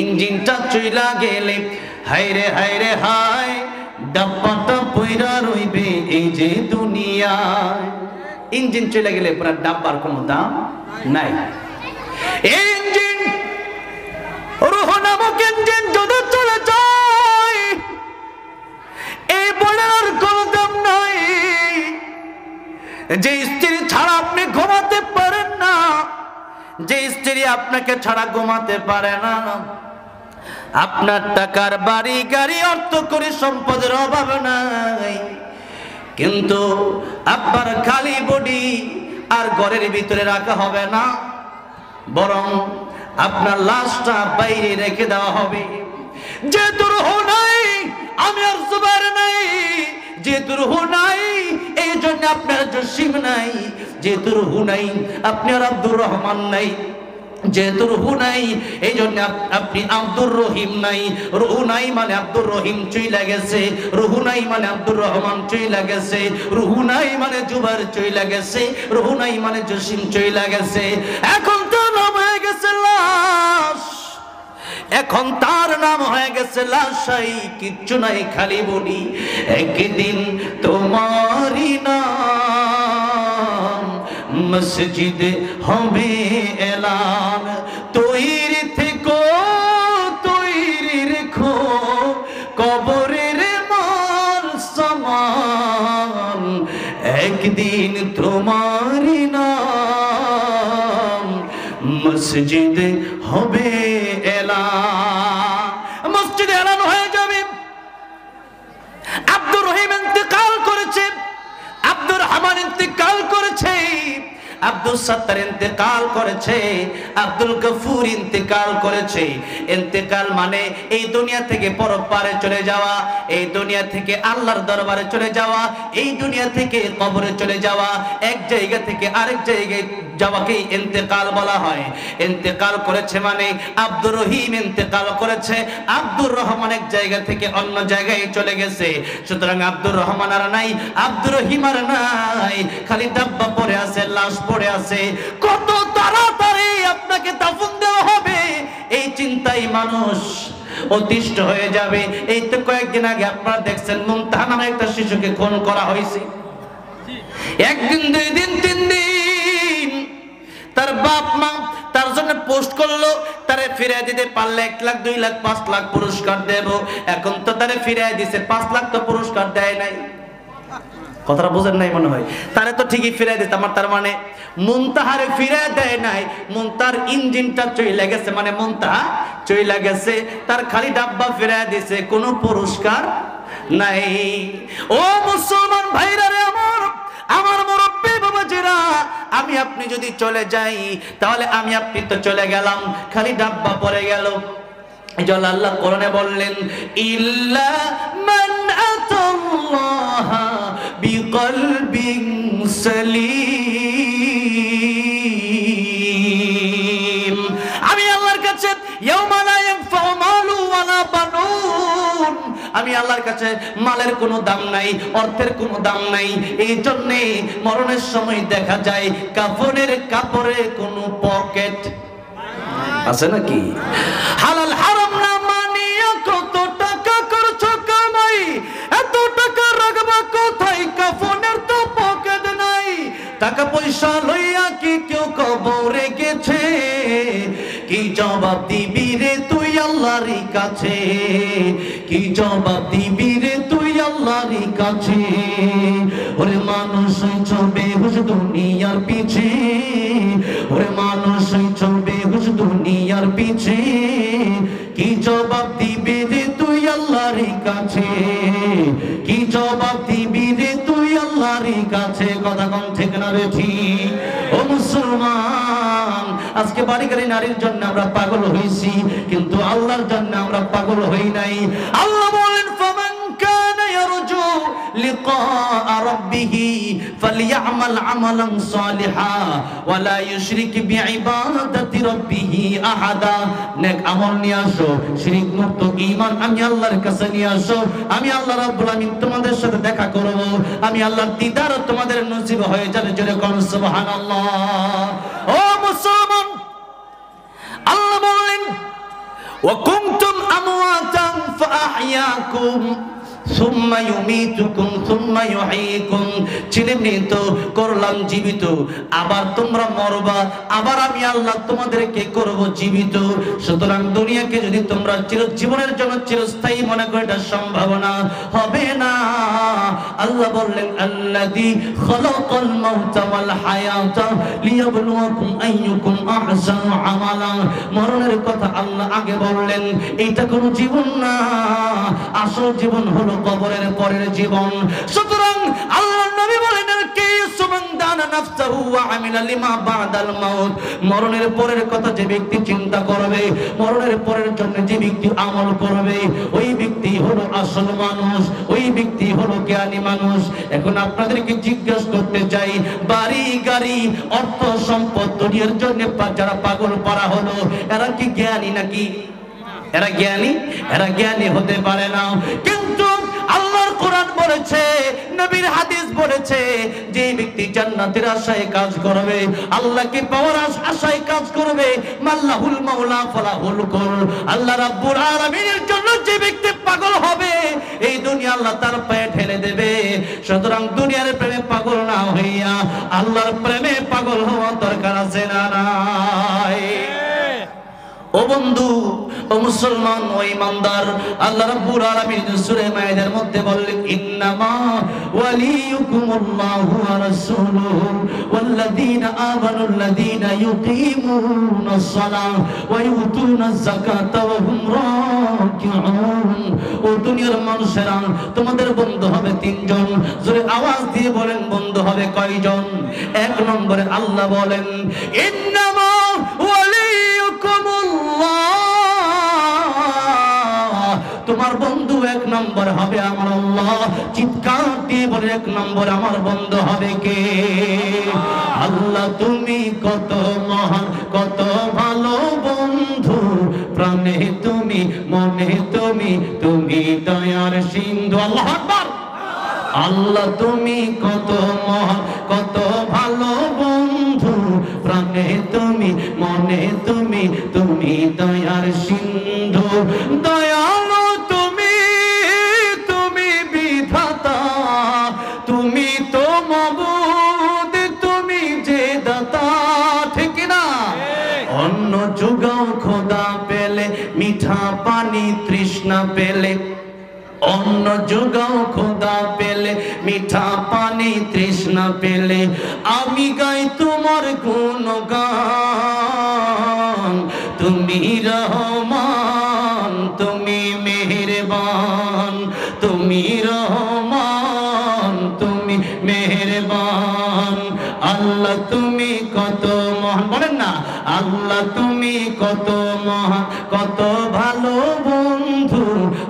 ইঞ্জিনটা চইলা গেলে হায়রে হায়রে হায়, ডাব্বাটা পইরা রইবে এই যে দুনিয়ায়। ইঞ্জিন চলে গেলে পুরো ডাব্বার কোনো দাম নাই। ইঞ্জিন রূহ নামক ইঞ্জিন যদি চলে যায়, এই বলার কোনো দাম নাই। যে স্ত্রী ছাড়া আপনি ঘুমাতে পারেন না, যে স্ত্রী আপনাকে ছাড়া ঘুমাতে পারে না, আপনার টাকার বাড়ি গাড়ি অর্থ করে সম্পদের অভাব নাই, কিন্তু আপনার খালি বডি আর ঘরের ভিতরে রাখা হবে না, বরং আপনার লাশটা বাইরে রেখে দেওয়া হবে। যে রূহ নাই, আমি আর জুবাইর নাই, যে রূহ নাই এই জন্য আপনার জসিম নাই, যে রূহ নাই আপনি আর আব্দুর রহমান নাই, যে রূহ নাই এই জন্য আপনি আব্দুর রহিম নাই। রূহ নাই মানে আব্দুর রহিম চইলা গেছে, রূহ নাই মানে আব্দুর রহমান চইলা গেছে, রূহ নাই মানে জুবাইর চইলা গেছে, রূহ নাই মানে জসিম চইলা গেছে। এখন তো নাম হয়ে গেছে লাশ, এখন তার নাম হয়ে গেছে লাশাই, কিচ্ছু নাই খালি বলি একদিন তোমারই নাম মসজিদ হবে এলান। তৈরি থেকো তৈরি রেখো কবরের মাল সামান, একদিন তোমারই নাম মসজিদ হবে এলান। মসজিদ এলান হয়ে যাবে। আব্দুর রহিম ইন্তেকাল করেছে, আব্দুর রহমান ইন্তেকাল করেছে, আব্দুল সত্তার ইন্তেকাল করেছে, আব্দুল গফুর ইন্তেকাল করেছে। ইন্তেকাল মানে এই দুনিয়া থেকে পরপারে চলে যাওয়া, এই দুনিয়া থেকে আল্লাহর দরবারে চলে যাওয়া, এই দুনিয়া থেকে কবরে চলে যাওয়া, এক জায়গা থেকে আরেক জায়গায় যাওয়াকে ইন্তেকাল বলা হয়। ইন্তেকাল করেছে মানে আব্দুর রহিম ইন্তেকাল করেছে, আব্দুর রহমান এক জায়গা থেকে অন্য জায়গায় চলে গেছে। সুতরাং আব্দুর রহমান আর নাই, আব্দুর রহিম আর নাই, খালি ডাব্বা পড়ে আছে, লাশ পড়ে আছে। কত তাড়াতাড়ি আপনাকে দাফন দেওয়া হবে এই চিন্তায় মানুষ অতিষ্ঠ হয়ে যাবে। এই তো কয়েকদিন আগে আপনারা দেখছেন মুনতাহা নামে একটা শিশুকে খুন করা হয়েছে। একদিন, দুই দিন, তিন দিন তার বাপ মা তার জন্য পোস্ট করলো, তারে ফিরিয়ে দিতে পারলে 1 লাখ, 2 লাখ, 5 লাখ পুরস্কার দেব। এখন তো তারে ফিরিয়ে দিছে, 5 লাখ তো পুরস্কার দেয় নাই। কথাটা বুঝেন নাই মনে হয়। তারে তো ঠিকই ফিরিয়ে দিতে, আমার তার মানে মুনতাহারে ফিরিয়ে দেয় নাই, মুনতাহার ইঞ্জিনটা চইলা গেছে, মানে মুনতাহা চইলা গেছে, তার খালি ডাব্বা ফিরিয়ে দিছে, কোনো পুরস্কার নাই। ও মুসলমান ভাইরা রে আমার মুরব্বি বাবাজিরা, আমি আপনি যদি চলে যাই তাহলে আমি আপনি তো চলে গেলাম, খালি ডাব্বা পড়ে গেল। এজন্য আল্লাহ কোরআনে বললেন ইল্লা মান আতাল্লাহ বিকলবিন সালিম। আমি আল্লাহর কাছে ইয়াউমা লা ইয়ানফাউ মালু ওয়ালা বানুন, আমি আল্লাহর কাছে মালের কোনো দাম নাই, অর্থের কোনো দাম নাই। এই জন্যে মরণের সময় দেখা যায় কাফনের কাপড়ে কোনো পকেট আছে নাকি? হালাল হারাম না মানিয়া কত টাকা করছো কামাই, এত টাকা রাখবা কোথায়, কাফনের তো পকেট নাই। টাকা পয়সা লইয়া কি কেউ কবরে গেছে, কি জবাব দিবি রে তুই আল্লাহর কাছে, কি জবাব দিবি রে তুই আল্লাহর কাছে। ওরে মানুষ চলবে হুশ দুনিয়ার পিছে, ওরে মানুষ চলবে হুশ দুনিয়ার পিছে, কি জবাব দিবি রে তুই আল্লাহর কাছে, কি জবাব দিবি রে তুই আল্লাহর কাছে। কথা কোন ঠিক না রে ঠিক? ও মুসলমান, আজকে বাড়ি গাড়ি নারীর জন্য আমরা পাগল হয়েছি, কিন্তু আল্লাহর জন্য আমরা পাগল হই নাই। আল্লাহ বলেন ফামান কানা ইয়ারজু লিকা রাব্বিহি ফালইআমাল আমালান সালিহা ওয়া লা ইউশরিক বিইবাদাতি রাব্বিহি আহাদা। নেক আমল নিয়ে আসো, শিরক মুক্ত ঈমান আমি আল্লাহর কাছে নিয়ে আসো। আমি আল্লাহ রাব্বুল আমিন তোমাদের সাথে দেখা করব, আমি আল্লাহর দিদার তোমাদের নসিব হয়ে যাবে। জোরে কোন সুবহানাল্লাহ। ও মুসলমান, আল্লাহ বললেন ওয়া কুনতুম আমওয়াতান ফাআহইয়াকুম সুম্মা ইউমীতুকুম সুম্মা ইউহয়ীকুম, ছিলে মৃত করলাম জীবিত, আবার তোমরা মরবা, আবার আমি আল্লাহ তোমাদেরকে করব জীবিত। সুতরাং দুনিয়াকে যদি তোমরা চিরজীবনের জন্য চিরস্থায়ী মনে করো, এটা সম্ভাবনা হবে না। আল্লাহ বললেন আল্লাযী খালাকাল মাউতা ওয়াল হায়াতা লিয়াবলুয়াকুম আইয়ুকুম আহসানু আমালা। মরণের কথা আল্লাহ আগে বললেন, এইটা কোনো জীবন না, আসল জীবন হলো কবরের পরের জীবন। সুতরাং আল্লাহর নবী বলেন কে সুমান দানা নাফসাহু ওয়া আমিলা লিমা বাদাল মাউত, মরণের পরের কথা যে ব্যক্তি চিন্তা করবে, মরণের পরের জন্য যে ব্যক্তি আমল করবে, ওই ব্যক্তি হলো আসল মানুষ, ওই ব্যক্তি হলো জ্ঞানী মানুষ। এখন আপনাদেরকে জিজ্ঞাসা করতে চাই, বাড়ি গাড়ি অর্থ সম্পদ দুনিয়ার জন্য যারা পাগল পারা হলো, এরা কি জ্ঞানী নাকি? এরা জ্ঞানী? এরা জ্ঞানী হতে পারে না। কিন্তু আল্লাহর কোরআন বলেছে, নবীর হাদিস বলেছে, যে ব্যক্তি জান্নাতের আশায় কাজ করবে, আল্লাহকে পাওয়ার আশায় কাজ করবে, মাল্লাহুল মাওলা ফালাহুল কুল, আল্লাহ রাব্বুল আলামিনের জন্য যে ব্যক্তি পাগল হবে, এই দুনিয়া আল্লাহ তার পায়ে ঠেলে দেবে। সুতরাং দুনিয়ার প্রেমে পাগল না হইয়া আল্লাহর প্রেমে পাগল হওয়া দরকার আছে না নাই? ও বন্ধু, ও মুসলমান, ও ঈমানদার, আল্লাহ রাব্বুল আলামিন সূরা মায়েদার মধ্যে বললেন, ইন্নামা ওয়ালিয়ুকুমুল্লাহু ওয়া রাসূলুহু ওয়াল্লাযীনা আমানুল্লাযীনা ইউকিমুনাস সালাহ ওয়া ইউতুনাজ যাকাতা ওয়া হুম রাকিউন। ও দুনিয়ার মানুষেরা, তোমাদের বন্ধু হবে তিনজন। জোরে আওয়াজ দিয়ে বলেন, বন্ধু হবে কয়জন? এক নম্বরে আল্লাহ বলেন, ইন্নামা তোমার বন্ধু এক নম্বর হবে আমার আল্লাহ। চিৎকার দিয়ে বলে, এক নম্বর আমার বন্ধু হবে কে? আল্লাহ তুমি কত মহান, কত ভালো বন্ধু, প্রাণে তুমি, মনে তুমি, তুমি দয়ার সিন্ধু। আল্লাহু আকবার। আল্লাহ তুমি কত মহান, কত ভালো বন্ধু, প্রাণে তুমি, মনে তুমি, তুমি দয়ার সিন্ধু। দয়ালু তুমি, তুমি বিধাতা, তুমি তো মাবুদ, তুমি যে দাতা, ঠিক না? অন্ন জোগাও খোদা পেলে, মিঠা পানি তৃষ্ণা পেলে, অন্ন জোগাও খোদা পেলে, মিঠা পানি তৃষ্ণা পেলে, আমি গাই তোমার গুণগান। তুমি রহমান, তুমি মেহেরবান, তুমি রহমান, তুমি মেহেরবান। আল্লাহ তুমি কত মহান, বলেন না, আল্লাহ তুমি কত মহান, কত ভালো বন্ধু,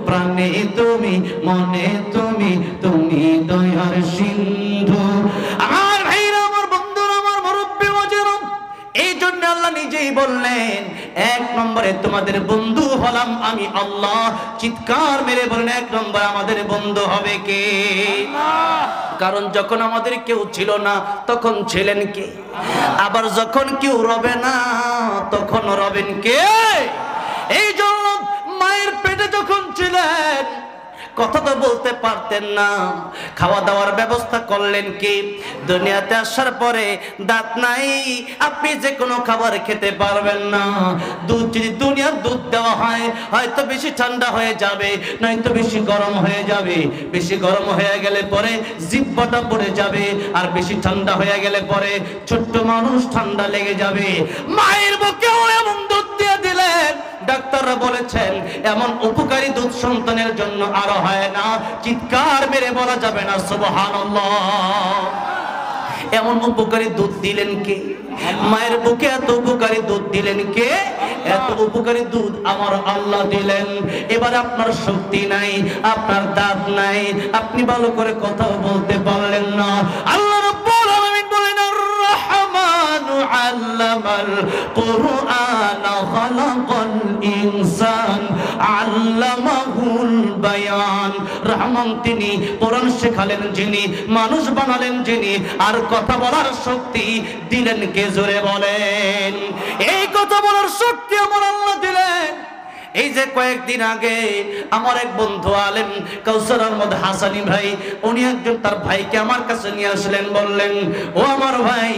প্রাণে তুমি, মনে তুমি, তুমি দয়ার সিন্ধু। আমার ভাইরা, আমার বন্ধুরা, আমার মুরব্বি ওয়াজেরা, এই জন্য আল্লাহ নিজেই বললেন, এক নম্বরে তোমাদের বন্ধু হলাম আমি আল্লাহ। চিৎকার মেরে বলেন, এক নম্বর আমাদের বন্ধু হবে কে? কারণ যখন আমাদের কেউ ছিল না তখন ছিলেন কে? আবার যখন কেউ রবে না তখন রবেন কে? এই জন্য মায়ের পেটে যখন ছিলেন কথা তো বলতে পারতেন না, খাওয়া দাওয়ার ব্যবস্থা করলেন কি? দুনিয়াতে আসার পরে দাঁত নাই, আপনি যে কোনো খাবার খেতে পারবেন না। দুধ যদি দুনিয়ার দুধ দেওয়া হয়, হয়তো বেশি ঠান্ডা হয়ে যাবে, নয়তো বেশি গরম হয়ে যাবে। বেশি গরম হয়ে গেলে পরে জিহ্বাটা পড়ে যাবে, আর বেশি ঠান্ডা হয়ে গেলে পরে ছোট্ট মানুষ ঠান্ডা লেগে যাবে। মায়ের বুকেও এমন দুধ দিয়ে দিলেন, ডাক্তাররা বলেছেন এমন উপকারী দুধ সন্তানের জন্য আরো হয় না। চিৎকার মেরে বলা যাবে না সুবহানাল্লাহ। এমন উপকারী দুধ দিলেন কে? মায়ের বুকে এত উপকারী দুধ দিলেন কে? এত উপকারী দুধ আমার আল্লাহ দিলেন। এবার আপনার শক্তি নাই, আপনার দাঁত নাই, আপনি ভালো করে কথাও বলতে পারলেন না। আল্লাহ রাব্বুল আলামিন বলেন, আর-রাহমানু আল্লামাল কুরআন খালাকাল ইনসান আল্লামাহুল বায়ান। রহমান তিনি, কোরআন শেখালেন যিনি, মানুষ বানালেন যিনি, আর কথা বলার শক্তি দিলেন কে? জোরে বলেন। এই কথা বলার শক্তি আমার আল্লাহ দিলেন। এই যে কয়েকদিন আগে আমার এক বন্ধু আলেম কাউসার আহমদ হাসানি ভাই, উনি একজন তার ভাইকে আমার কাছে নিয়ে আসলেন, বললেন ও আমার ভাই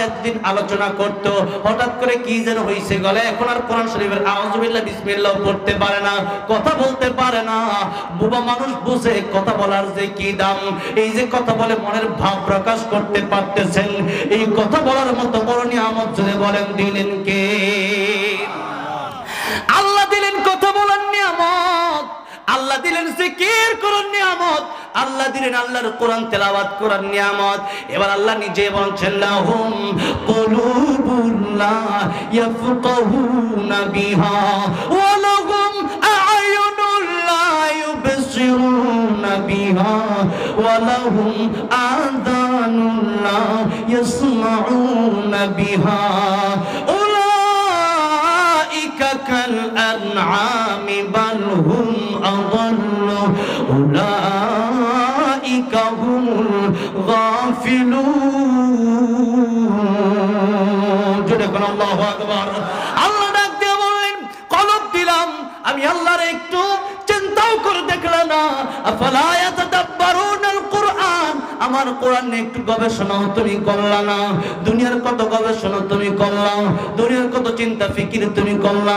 একদিন আলোচনা করত, হঠাৎ করে কি যেন হয়েছে গলে, এখন আর কোরআন শরীফের আউযুবিল্লাহ বিসমিল্লাহ পড়তে পারে না, কথা বলতে পারে না। বুবা মানুষ বুঝে কথা বলার যে কি দাম, এই যে কথা বলে মনের ভাব প্রকাশ করতে পারতেছেন, এই কথা বলার মতো বড় নিয়ামত যদি বলেন দিলেন কে? আল্লাহ দিলেন কথা বলার নিয়ামত, আল্লাহ দিলেন জিকির করার নিয়ামত, আল্লাহ দিলেন আল্লাহর কোরআন তেলাওয়াত করার নিয়ামত। এবার আল্লাহ নিজে বলছেন লাহুম কুলুবুন লা ইয়াফকাহুনা বিহা ওয়া লাহুম আ'য়ুনুন লা ইউবসিরুনা বিহা ওয়া লাহুম আযানুন লা ইয়াসমাউনা বিহা كالأنعام بل هم أضل أولئك هم الغافلون جزاكم الله أكبر আল্লাহ ডাক দিয়ে বললেন কলব দিলাম আমি আল্লাহর একটু চিন্তাও করে দেখলে না আফালা ইয়াতাদাব্বারুনাল কুরআন আমার কোরআন নিয়ে একটু গবেষণাও তুমি করলা না দুনিয়ার কত গবেষণা তুমি করলা দুনিয়ার কত চিন্তা ফিকির তুমি করলা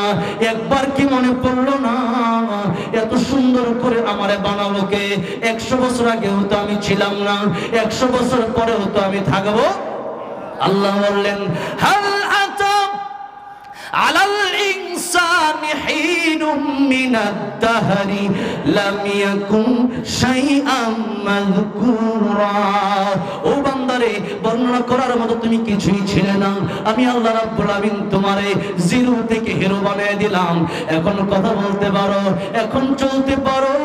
একবার কি মনে পড়লো না এত সুন্দর করে আমারে বানালো কে 100 বছর আগেও তো আমি ছিলাম না 100 বছর পরেও তো আমি থাকবো আল্লাহ বললেন হাল আতা আলাল ইনসানি হিনুম মিনাদ দাহরি লাম ইয়াকুন শাইআম মাযকুরা ও বান্দারে বর্ণনা করার মতো তুমি কিছুই ছিলে না আমি আল্লাহ রাব্বুল আমিন তোমারে জিরো থেকে হিরো বানিয়ে দিলাম এখন কথা বলতে পারো এখন চলতে পারো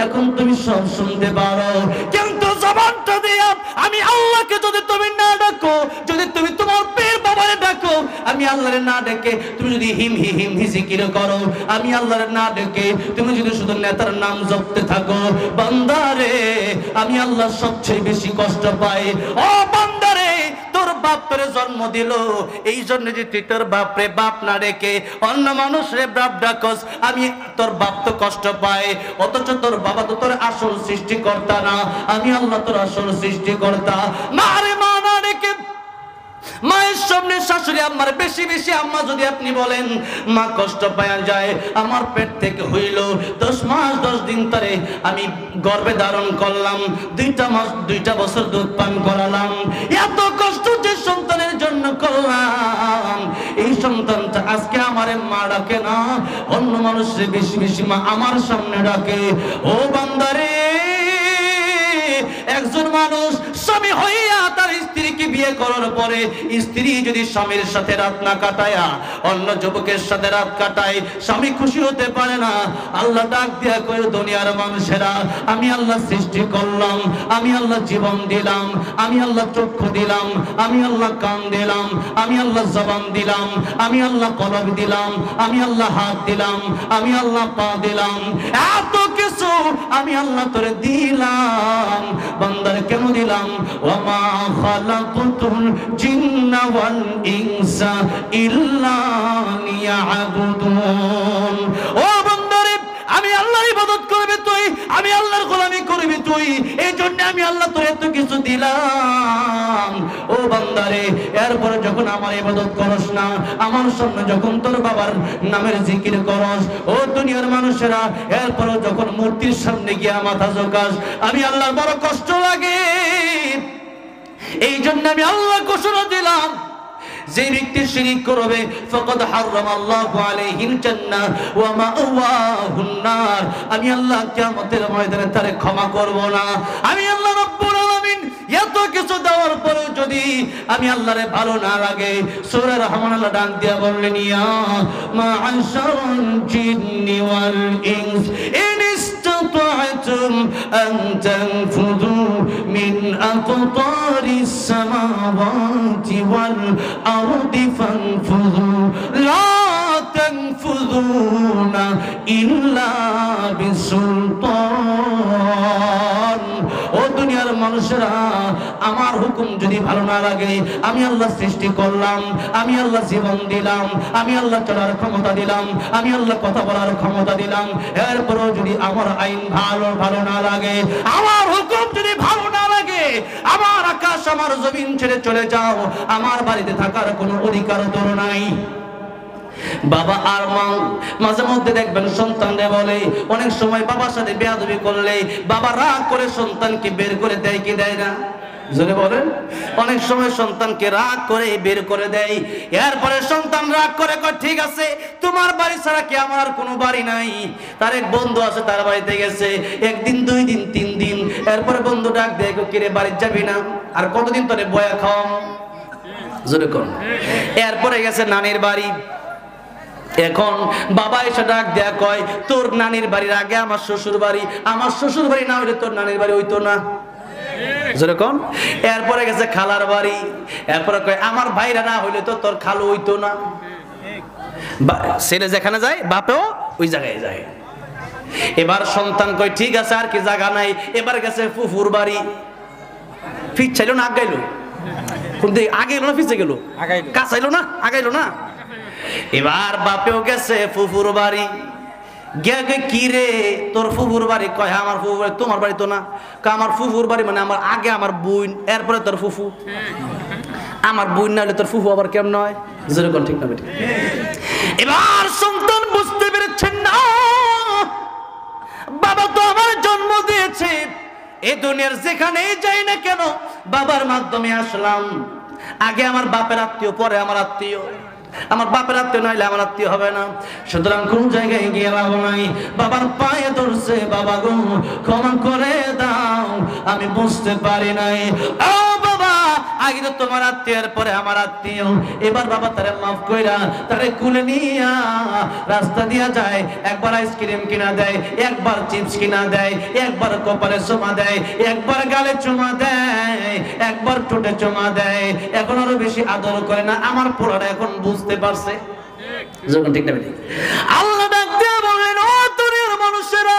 এখন তুমি সব শুনতে পারো কিন্তু জবানটা দিয়া আমি আল্লাহকে যদি তুমি না ডাকো যদি তুমি তোমার পীর বাবারে ডাকো আমি আল্লাহরে না ডেকে তুমি যদি হিম হি জিকির করো আমি আল্লাহর না ডেকে তুমি যদি শুধু নেতার নাম জপতে থাকো বান্দারে আমি আল্লাহ সবচেয়ে বেশি কষ্ট পাই ও বান্দারে তোর বাপ তোরে জন্ম দিল এই জন্য যে তুই তোর বাপরে বাপ না ডেকে অন্য মানুষরে বাপ ডাকস আমি তোর বাপ তো কষ্ট পায় অথচ তোর বাবা তো তোর আসল সৃষ্টিকর্তা না আমি আল্লাহ তোর আসল সৃষ্টিকর্তা মারে মা না ডেকে মায়ের সামনে শাশুড়ি আম্মার বেশি বেশি আম্মা যদি আপনি বলেন মা কষ্ট পাওয়া যায় আমার পেট থেকে হইল 10 মাস 10 দিন ধরে আমি গর্ভে ধারণ করলাম 2 বছর দুধ পান করালাম এত কষ্ট যে সন্তানের জন্য করলাম এই সন্তানটা আজকে আমারে মা ডাকে না অন্য মানুষের বেশি বেশি মা আমার সামনে ডাকে ও বান্দারে একজন মানুষ স্বামী হইয়া তার স্ত্রীকে বিয়ে করার পরে স্ত্রী যদি স্বামীর সাথে রাত না কাটায়া অন্য যুবকের সাথে রাত কাটায় স্বামী খুশি হতে পারে না আল্লাহ ডাক দিয়া কয় দুনিয়ার মানুষেরা আমি আল্লাহ সৃষ্টি করলাম আমি আল্লাহ জীবন দিলাম আমি আল্লাহ চক্ষু দিলাম আমি আল্লাহ কান দিলাম আমি আল্লাহ জবান দিলাম আমি আল্লাহ কলব দিলাম আমি আল্লাহ হাত দিলাম আমি আল্লাহ পা দিলাম এত কিছু আমি আল্লাহ তোরে দিলাম বান্দার কেন দিলাম ওয়া মা খালাকতুল জিন্না ওয়াল ইনসা ইল্লা লিয়াবুদুন ও বান্দারে আমি আল্লাহর ইবাদত করবে তুই আমি আল্লাহর গোলামি করবি তুই এই জন্য আমি আল্লাহ তোরে এত কিছু দিলাম ও বান্দারে এরপরে যখন আমার ইবাদত করস না আমার সামনে যখন তোর বাবার নামের জিকির করস ও দুনিয়ার মানুষেরা এরপরে যখন মূর্তির সামনে গিয়া মাথা ঝোঁকাস আমি আল্লাহর বড় কষ্ট লাগে এই জন্য আমি আল্লাহ ঘোষণা দিলাম যে ব্যক্তি শিরক করবে ফাকাদ হারামাল্লাহু আলাইহিল জান্নাহ ওয়া মাওয়াহুন নার আমি আল্লাহ কিয়ামতের ময়দানে তারে ক্ষমা করব না আমি আল্লাহ রাব্বুল আলামিন এত কিছু দেওয়ার পরেও যদি আমি আল্লাহরে ভালো না লাগে সূরা রহমান আল্লাহ ডাক দিয়া বললেন ইয়া মা'আশারাল জিন্নি ওয়াল ইনস ইন ইসতাতা'তুম আন তানফুযু মিন আকতারিস সামাওয়াতি ওয়াল আরদি ফানফুযু লা তানফুযুনা ইল্লা বিসুলতান ও দুনিয়ার মানুষেরা আমার হুকুম যদি ভালো না লাগে, আমি আল্লাহ সৃষ্টি করলাম, আমি আল্লাহ জীবন দিলাম, আমি আল্লাহ চলার ক্ষমতা দিলাম, আমি আল্লাহ কথা বলার ক্ষমতা দিলাম, এরপরও যদি আমার আইন ভালো না লাগে, আমার হুকুম যদি ভালো না লাগে, আমার আকাশ আমার জমিন ছেড়ে চলে যাও, আমার বাড়িতে থাকার কোনো অধিকার তোর নাই। বাবা আর মা মাঝে মধ্যে দেখবেন সন্তানদের বলে, অনেক সময় বাবার সাথে বেয়াদবি করলে বাবা রাগ করে সন্তানকে বের করে দেয় কি দেয় না? জোরে বলেন। অনেক সময় সন্তানকে রাগ করে বের করে দেয়, এরপরে সন্তান রাগ করে কয় ঠিক আছে, তোমার বাড়ি ছাড়া কি আমার আর কোনো বাড়ি নাই। তার এক বন্ধু আছে, তার বাড়িতে গেছে, একদিন, 2 দিন, 3 দিন, এরপরে বন্ধু ডাক দেয়, কিরে বাড়ি যাবি না? আর কতদিন তোরে বয়া খাওয়াম? জোরে কোন। এরপরে গেছে নানির বাড়ি, এখন বাবা এসে ডাক দেয়া কয়, তোর নানির বাড়ির আগে আমার শ্বশুর বাড়ি, আমার শ্বশুর বাড়ি না হইলে তোর নানির বাড়ি হইতো না। যেরকম এরপরে গেছে খালার বাড়ি, এরপরে কয় আমার ভাইরা না হইলে তো তোর খালু হইতো না। ছেলে যেখানে যায় বাপেও ওই জায়গায় যায়। এবার সন্তান কয় ঠিক আছে আর কি জায়গা নাই, এবার গেছে ফুফুর বাড়ি। ফিট চাইলো না আগাইলো? কিন্তু আগে এলো না পিছিয়ে গেল? কাছাইলো না আগাইলো না? এবার বাপেও গেছে ফুফুর বাড়ি, গে কি রে তোর ফুফুর বাড়ি? কয় আমার ফুফুর বাড়ি। তোমার বাড়ি তো না? আমার ফুফুর বাড়ি মানে আমার আগে আমার বোন, এরপরে তোর ফুফু। আমার বোন না হলে তোর ফুফু আবার কেমন হয়? যেরকম ঠিক না বেটি? এবার সন্তান বুঝতে পেরেছেন না, বাবা তো আমার জন্ম দিয়েছে, এই দুনিয়ার যেখানেই যাই না কেন বাবার মাধ্যমে আসলাম। আগে আমার বাপের আত্মীয়, পরে আমার আত্মীয়। আমার বাপের আত্মীয় নইলে আমার আত্মীয় হবে না। সুতরাং কোন জায়গায় গিয়ে লাভ নাই। বাবার পায়ে ধরছে, বাবা গো ক্ষমা করে দাও, আমি বুঝতে পারি নাই। ও বাবা, আগে তো তোমার আত্মীয়ের পরে আমার আত্মীয়, এবার বাবা তারে মাফ কইরা তারে কুলে নিয়া রাস্তা দিয়া যায়, একবার আইসক্রিম কিনা দেয়, একবার চিপস কিনা দেয়, একবার কপালে চুমা দেয়, একবার গালে চুমা দেয়, একবার ঠোঁটে চুমা দেয়। এখন আরো বেশি আদর করে না। আমার পোলাটা এখন বুঝতে পারছে। যখন ঠিক না বেটি? আল্লাহ ডাক দিয়ে বলেন, ও দুনিয়ার মানুষেরা,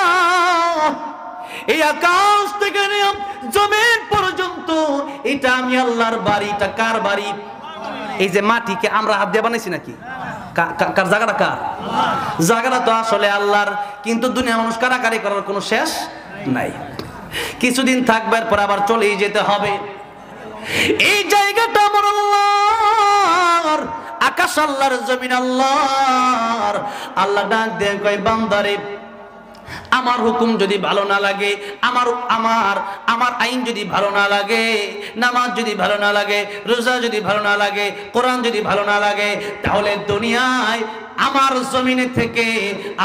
এই আকাশ থেকে নিয়ে জমিন পর্যন্ত এটা আমি আল্লাহর বাড়ি। এটা কার বাড়ি? এই যে মাটিকে আমরা হাত দিয়ে বানাইছি নাকি? কার জায়গাটা? কার জায়গাটা? তো আসলে আল্লাহর। কিন্তু দুনিয়া মানুষ কারাকারি করার কোনো শেষ নাই। কিছুদিন থাকবার পর আবার চলেই যেতে হবে। এই জায়গাটা আমার আল্লাহর, আকাশ আল্লাহর, জমিন আল্লাহর। আল্লাহ ডাক দিয়ে কয়, বান্দারে আমার হুকুম যদি ভালো না লাগে, আমার আমার আমার আইন যদি ভালো না লাগে, নামাজ যদি ভালো না লাগে, রোজা যদি ভালো না লাগে, কোরআন যদি ভালো না লাগে, তাহলে দুনিয়ায় আমার জমিনে থেকে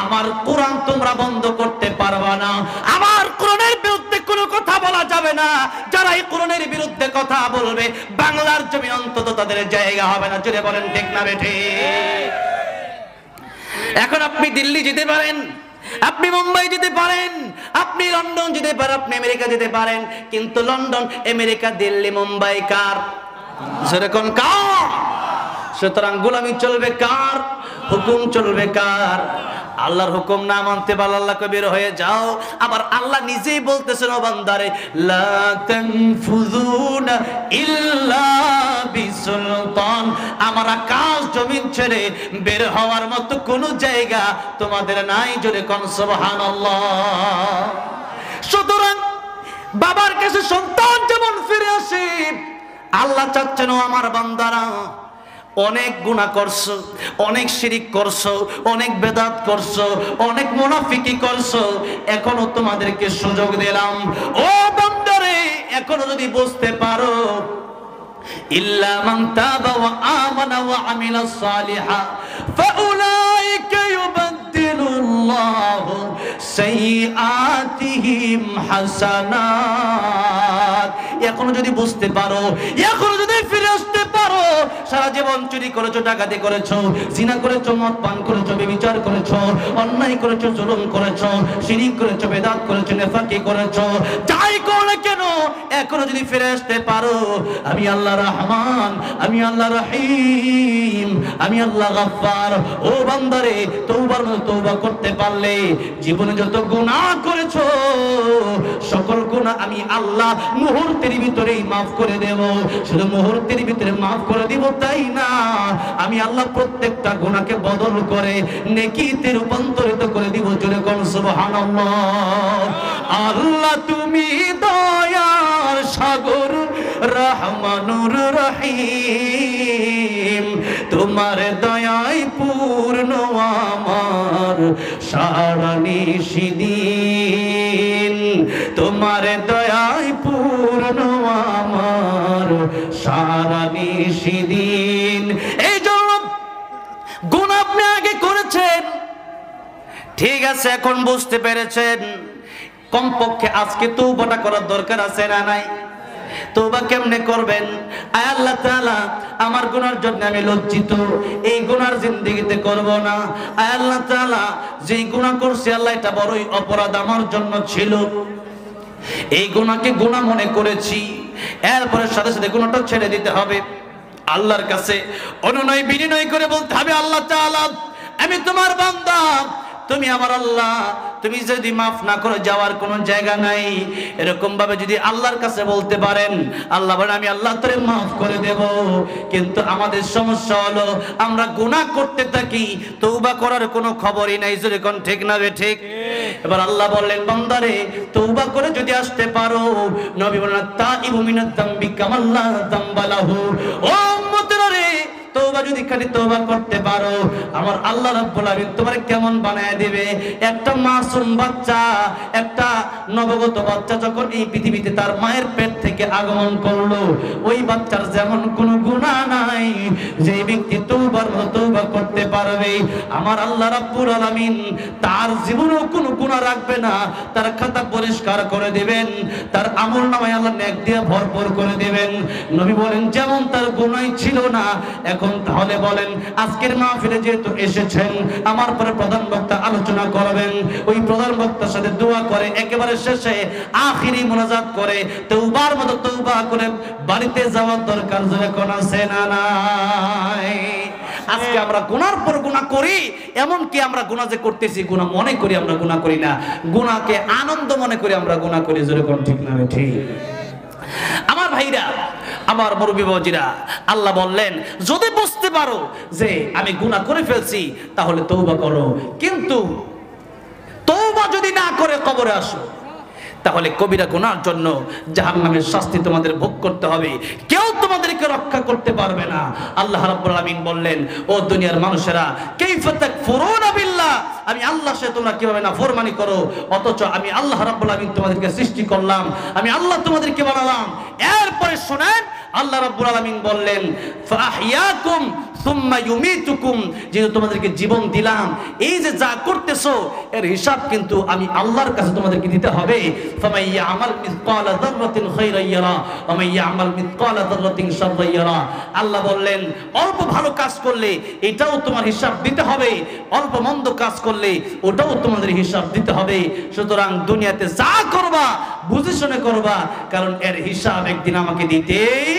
আমার কোরআন তোমরা বন্ধ করতে পারবা না। আমার কোরআনের বিরুদ্ধে কোনো কথা বলা যাবে না। যারা এই কোরআনের বিরুদ্ধে কথা বলবে, বাংলার জমিন অন্তত তাদের জায়গা হবে না। জোরে বলেন ঠিক না বেঠে? এখন আপনি দিল্লি যেতে পারেন, আপনি মুম্বাই যেতে পারেন, আপনি লন্ডন যেতে পারেন, আপনি আমেরিকা যেতে পারেন, কিন্তু লন্ডন, আমেরিকা, দিল্লি, মুম্বাই কার? যেরকম কার? সুতরাং গোলামি চলবে কার? হুকুম চলবে কার? আল্লাহর হুকুম না মানতে পারলে আল্লাহ কবির হয়ে যাও। আবার আল্লাহ নিজেই বলতেছেন, ও বান্দারে, লা তানফুযুনা ইল্লা বিসুলতান। আমার আকাশ জমিন ছেড়ে বের হওয়ার মতো কোনো জায়গা তোমাদের নাই। জোরে কোন সুবহানাল্লাহ। সুতরাং বাবার কাছে সন্তান যেমন ফিরে আসে, আল্লাহ চাচ্ছেন, ও আমার বান্দারা, অনেক গুনাহ করছো, অনেক শিরিক করছো, অনেক বেদাত করছো, অনেক মুনাফিকি করছো, এখনো তোমাদেরকে সুযোগ দিলাম। ও বান্দারে, এখনো যদি বুঝতে পারো, ইল্লা মান তাবা ওয়া আমানা ওয়া আমিলা সালিহা ফাউলাইকা ইউবাদদিলুল্লাহু সাইয়্যাতিহিম হাসানাত। এখনো যদি বুঝতে পারো, এখনো যদি ফিরে আসতে পারো, সারা জীবন চুরি করেছো, ডাকাতি করেছো, জিনা করেছো, মদ পান করেছো, ব্যভিচার করেছো, অন্যায় করেছো, জুলুম করেছো, শিরক করেছো, বেদাত করেছো, নেফাকি করেছো, যাই করো কেন এখনো যদি ফিরে আসতে পারো, আমি আল্লাহ রহমান, আমি আল্লাহ রহিম, আমি আল্লাহ গফফার। ও বান্দারে, তওবার মতো তওবা করতে পারলে জীবনে যত গুনাহ করেছো সকল গুনাহ আমি আল্লাহ মুহূর্তের ভিতরেই মাফ করে দেব। শুধু মুহূর্তের ভিতরে মাফ করে দিব তাই না, আমি আল্লাহ প্রত্যেকটা গুনাহকে বদল করে নেকিতে রূপান্তরিত করে দিব। জোরে কোন সুবহানাল্লাহ। আল্লাহ তুমি দয়ার সাগর, রহমানুর রহিম, তোমার দয়ায় পূর্ণ আমার সারা নিশিদিন, তোমার দয়ায় পূর্ণ আমার সারা নিশিদিন। এই জন্য গুনাহ আপনি আগে করেছেন, ঠিক আছে, এখন বুঝতে পেরেছেন, কমপক্ষে আজকে তওবাটা করার দরকার আছে না নাই? তওবা কেমনে করবেন? আয় আল্লাহ তাআলা, আমার গুনার জন্য আমি লজ্জিত, এই গুনার জিন্দেগিতে করব না। আয় আল্লাহ তাআলা, যেই গুনাহ করছি আল্লাহ এটা বড়ই অপরাধ আমার জন্য ছিল, এই গুনাহকে গুনাহ মনে করেছি, এরপরে সাথে সাথে গুনাহটা ছেড়ে দিতে হবে। আল্লাহর কাছে অনুনয় বিনয় করে বলতে হবে, আল্লাহ তাআলা আমি তোমার বান্দা, তুমি আমার আল্লাহ, তুমি যদি মাফ না করে যাওয়ার কোনো জায়গা নাই। এরকম ভাবে যদি আল্লাহর কাছে বলতে পারেন, আল্লাহ বলেন আমি আল্লাহ তোরে মাফ করে দেব। কিন্তু আমাদের সমস্যা হলো আমরা গুনাহ করতে থাকি, তওবা করার কোনো খবরই নাই। জোরে কোন ঠিক না বে ঠিক? এবার আল্লাহ বললেন বান্দারে, তওবা করে যদি আসতে পারো, নবী বলেন তাইবু মিনাত যামবি কামাল্লা যামবা লাহু। ও উম্মতেরা রে, তওবা যদি খালি তওবা করতে পারো, আমার আল্লাহ রাব্বুল আলামিন তোমারে কেমন বানায় দিবে। একটা মাসুম বাচ্চা, একটা নবগত বাচ্চা যখন এই পৃথিবীতে তার মায়ের পেট থেকে আগমন করলো, ওই বাচ্চার যেমন কোনো গুনাহ নাই, যে ব্যক্তি তওবার মতো তওবা করতে পারবে, আমার আল্লাহ রাব্বুল আলামিন তার জীবনেও কোনো গুনাহ রাখবে না, তার খাতা পরিষ্কার করে দিবেন, তার আমলনামায় আল্লাহ নেক দিয়ে ভরপুর করে দিবেন। নবী বলেন যেমন তার গুনাহ ছিল না। এখন তাহলে বলেন, আজকের মাহফিলে যেহেতু এসেছেন, আমার পরে প্রধান বক্তা আলোচনা করবেন, ওই প্রধান বক্তার সাথে দোয়া করে একেবারে শেষে আখিরি মুনাজাত করে তওবার মতো তওবা করে বাড়িতে যাওয়ার দরকার। জোরে কোন আছে না নাই? আজকে আমরা গুনার পর গুনাহ করি, এমন কি আমরা গুনাহ যে করতেছি গুনাহ মনে করি আমরা গুনাহ করি না, গুনাহকে আনন্দ মনে করি আমরা গুনাহ করি। জোরে কোন ঠিক না ঠিক? আমার ভাইরা, আমার মুরব্বি বাবাজিরা, আল্লাহ বললেন যদি বুঝতে পারো যে আমি গুনাহ করে ফেলছি তাহলে তওবা করো, কিন্তু তওবা যদি না করে কবরে আসো তাহলে কবিরা গুনার জন্য জাহান্নামের শাস্তি তোমাদের ভোগ করতে হবে, কেউ তোমাদেরকে রক্ষা করতে পারবে না। আল্লাহ রাব্বুল আলামিন বললেন, ও দুনিয়ার মানুষেরা, কাইফা তাকফুরুনা বিল্লাহ, আমি আল্লাহর সাথে তোমরা কিভাবে নাফরমানি করো, অথচ আমি আল্লাহ রাব্বুল আলামিন তোমাদেরকে সৃষ্টি করলাম, আমি আল্লাহ তোমাদেরকে বানালাম। এরপরে শুনেন, আল্লাহ রাব্বুল আলামিন বললেন ফাআহইয়াকুম সুম্মা ইউমিতুকুম, যেহেতু তোমাদেরকে জীবন দিলাম, এই যে যা করতেছো এর হিসাব কিন্তু আমি আল্লাহর কাছে তোমাদেরকে দিতে হবে। ফামান ইয়ামাল মিসকালা যাররাতিন খায়রান ইয়ারা ওয়া মান ইয়ামাল মিসকালা যাররাতিন শাররান ইয়ারা। আল্লাহ বললেন অল্প ভালো কাজ করলে এটাও তোমার হিসাব দিতে হবে, অল্প মন্দ কাজ করলে ওটাও তোমাদের হিসাব দিতে হবে। সুতরাং দুনিয়াতে যা করবা বুঝে শুনে করবা, কারণ এর হিসাব একদিন আমাকে দিতেই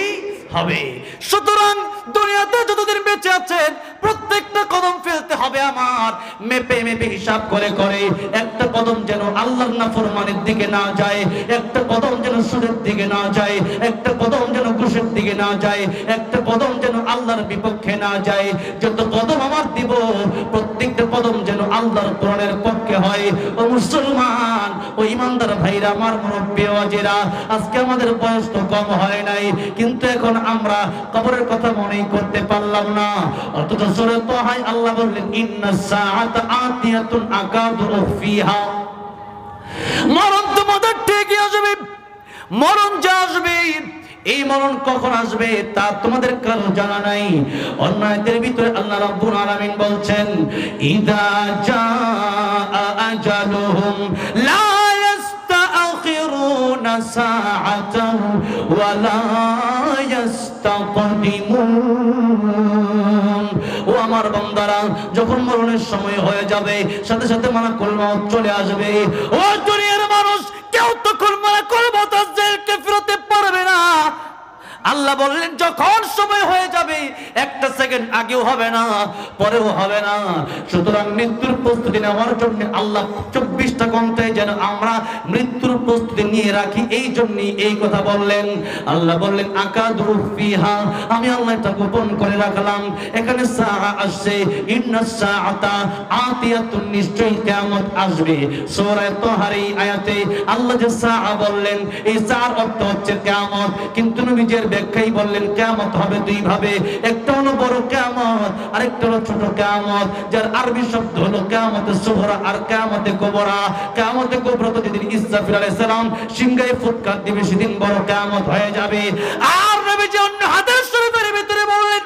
হবে। সুতরাং দুনিয়াতে যতদিন বেঁচে আছেন প্রত্যেকটা কদম ফেলতে হবে আমার মেপে মেপে হিসাব করে করে। একটা কদম যেন আল্লাহর নাফরমানের দিকে না যায়, একটা কদম যেন সুদের দিকে না যায়, একটা কদম যেন ঘুষের দিকে না যায়, একটা কদম যেন আল্লাহর বিপক্ষে না যায়। যত কদম আমার দিব প্রত্যেকটা কদম যেন আল্লাহর কোরআনের পক্ষে হয়। ও মুসলমান, ও ইমানদার ভাইরা, আমার মুরব্বি ওয়াজিরা, আজকে আমাদের বয়স তো কম হয় নাই, কিন্তু এখন আমরা কবরের কথা মনেই করতে পারলাম না। অথচ সূরা তাহায় আল্লাহ বললেন ইন্নাস সাআতা আতিয়াতুন আকাদু উখফিহা, মরণ তোমাদের ঠিকই আসবে। মরণ যে আসবে, এই মরণ কখন আসবে তা তোমাদের কারো জানা নাই। অন্য আয়াতের ভিতরে আল্লাহ রাব্বুল আলামিন বলছেন ইদা জাআ আজালুহুম লা ইয়াস্তাখিরুনা সাআতান ওয়া লা ইয়াস্তাকদিমুন। ও আমার বান্দারা, যখন মরণের সময় হয়ে যাবে সাথে সাথে মালাকুল মউত চলে আসবে। ও দুনিয়ার মানুষ, কেউ তখন মালাকুল মউত আজরাইলকে ফেরত আল্লাহ বললেন যখন সময় হয়ে যাবে, একটা সেকেন্ড আগেও হবে না, পরেও হবে না। সুতরাং মৃত্যুর প্রস্তুতি নেওয়ার জন্য আল্লাহ 24টা ঘন্টায় যেন আমরা মৃত্যুর প্রস্তুতি নিয়ে রাখি, এই জন্যই এই কথা বললেন। আল্লাহ বললেন আকাদু ফিহা, আমি আল্লাহ এটা গোপন করে রাখলাম। এখানে সাআ আসছে, ইন্নাস সাআতা আতিয়াতুন, নিশ্চয়ই কিয়ামত আসবে। সূরা তাহার এই আয়াতে আল্লাহ যে সাআ বললেন, এই সাআর অর্থ হচ্ছে কিয়ামত। কিন্তু নবীজির ব্যাখ্যায় বললেন কিয়ামত হবে দুই ভাবে, একটা হলো বড় কিয়ামত, আরেকটা হলো ছোট কিয়ামত, যার আরবি শব্দ হলো কিয়ামতে সুগরা আর কিয়ামতে কুবরা। কিয়ামতে কুবরা তো যেদিন ইসরাফিল আলাইহিস সালাম সিংহায় ফুৎকার দিবে, সেদিন বড় কিয়ামত হয়ে যাবে। আর নবীজি অন্য হাদিস শরীফের ভিতরে বললেন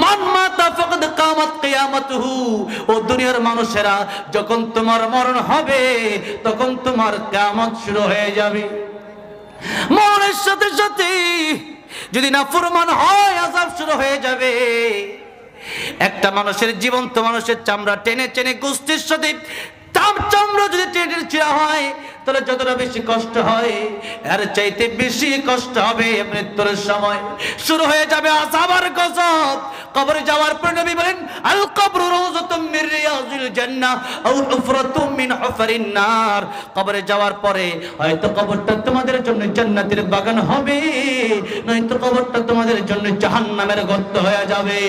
মান মাতা ফাকাদ কামাত কিয়ামাতুহু, ও দুনিয়ার মানুষেরা, যখন তোমার মরণ হবে তখন তোমার কিয়ামত শুরু হয়ে যাবে। মরণের সাথে সাথে যদি নাফরমান হয় আযাব শুরু হয়ে যাবে। একটা মানুষের জীবন্ত মানুষের চামড়া টেনে টেনে গোশতের সাথে চামড়া যদি টেনে ছিঁড়া হয় তাহলে যতটা বেশি কষ্ট হয়, এর চাইতে বেশি কষ্ট হবে মৃত্যুর সময়। শুরু হয়ে যাবে আযাব আর গজব। কবরে যাওয়ার পর নবী বলেন আল কবরু রাউযাতুম মির রিয়াজিল জান্নাহ আও হুফরাতুম মিন হুফারিন নার। কবরে যাওয়ার পরে হয়তো কবরটা তোমাদের জন্য জান্নাতের বাগান হবে, নয়তো কবরটা তোমাদের জন্য জাহান্নামের গর্ত হয়ে যাবে।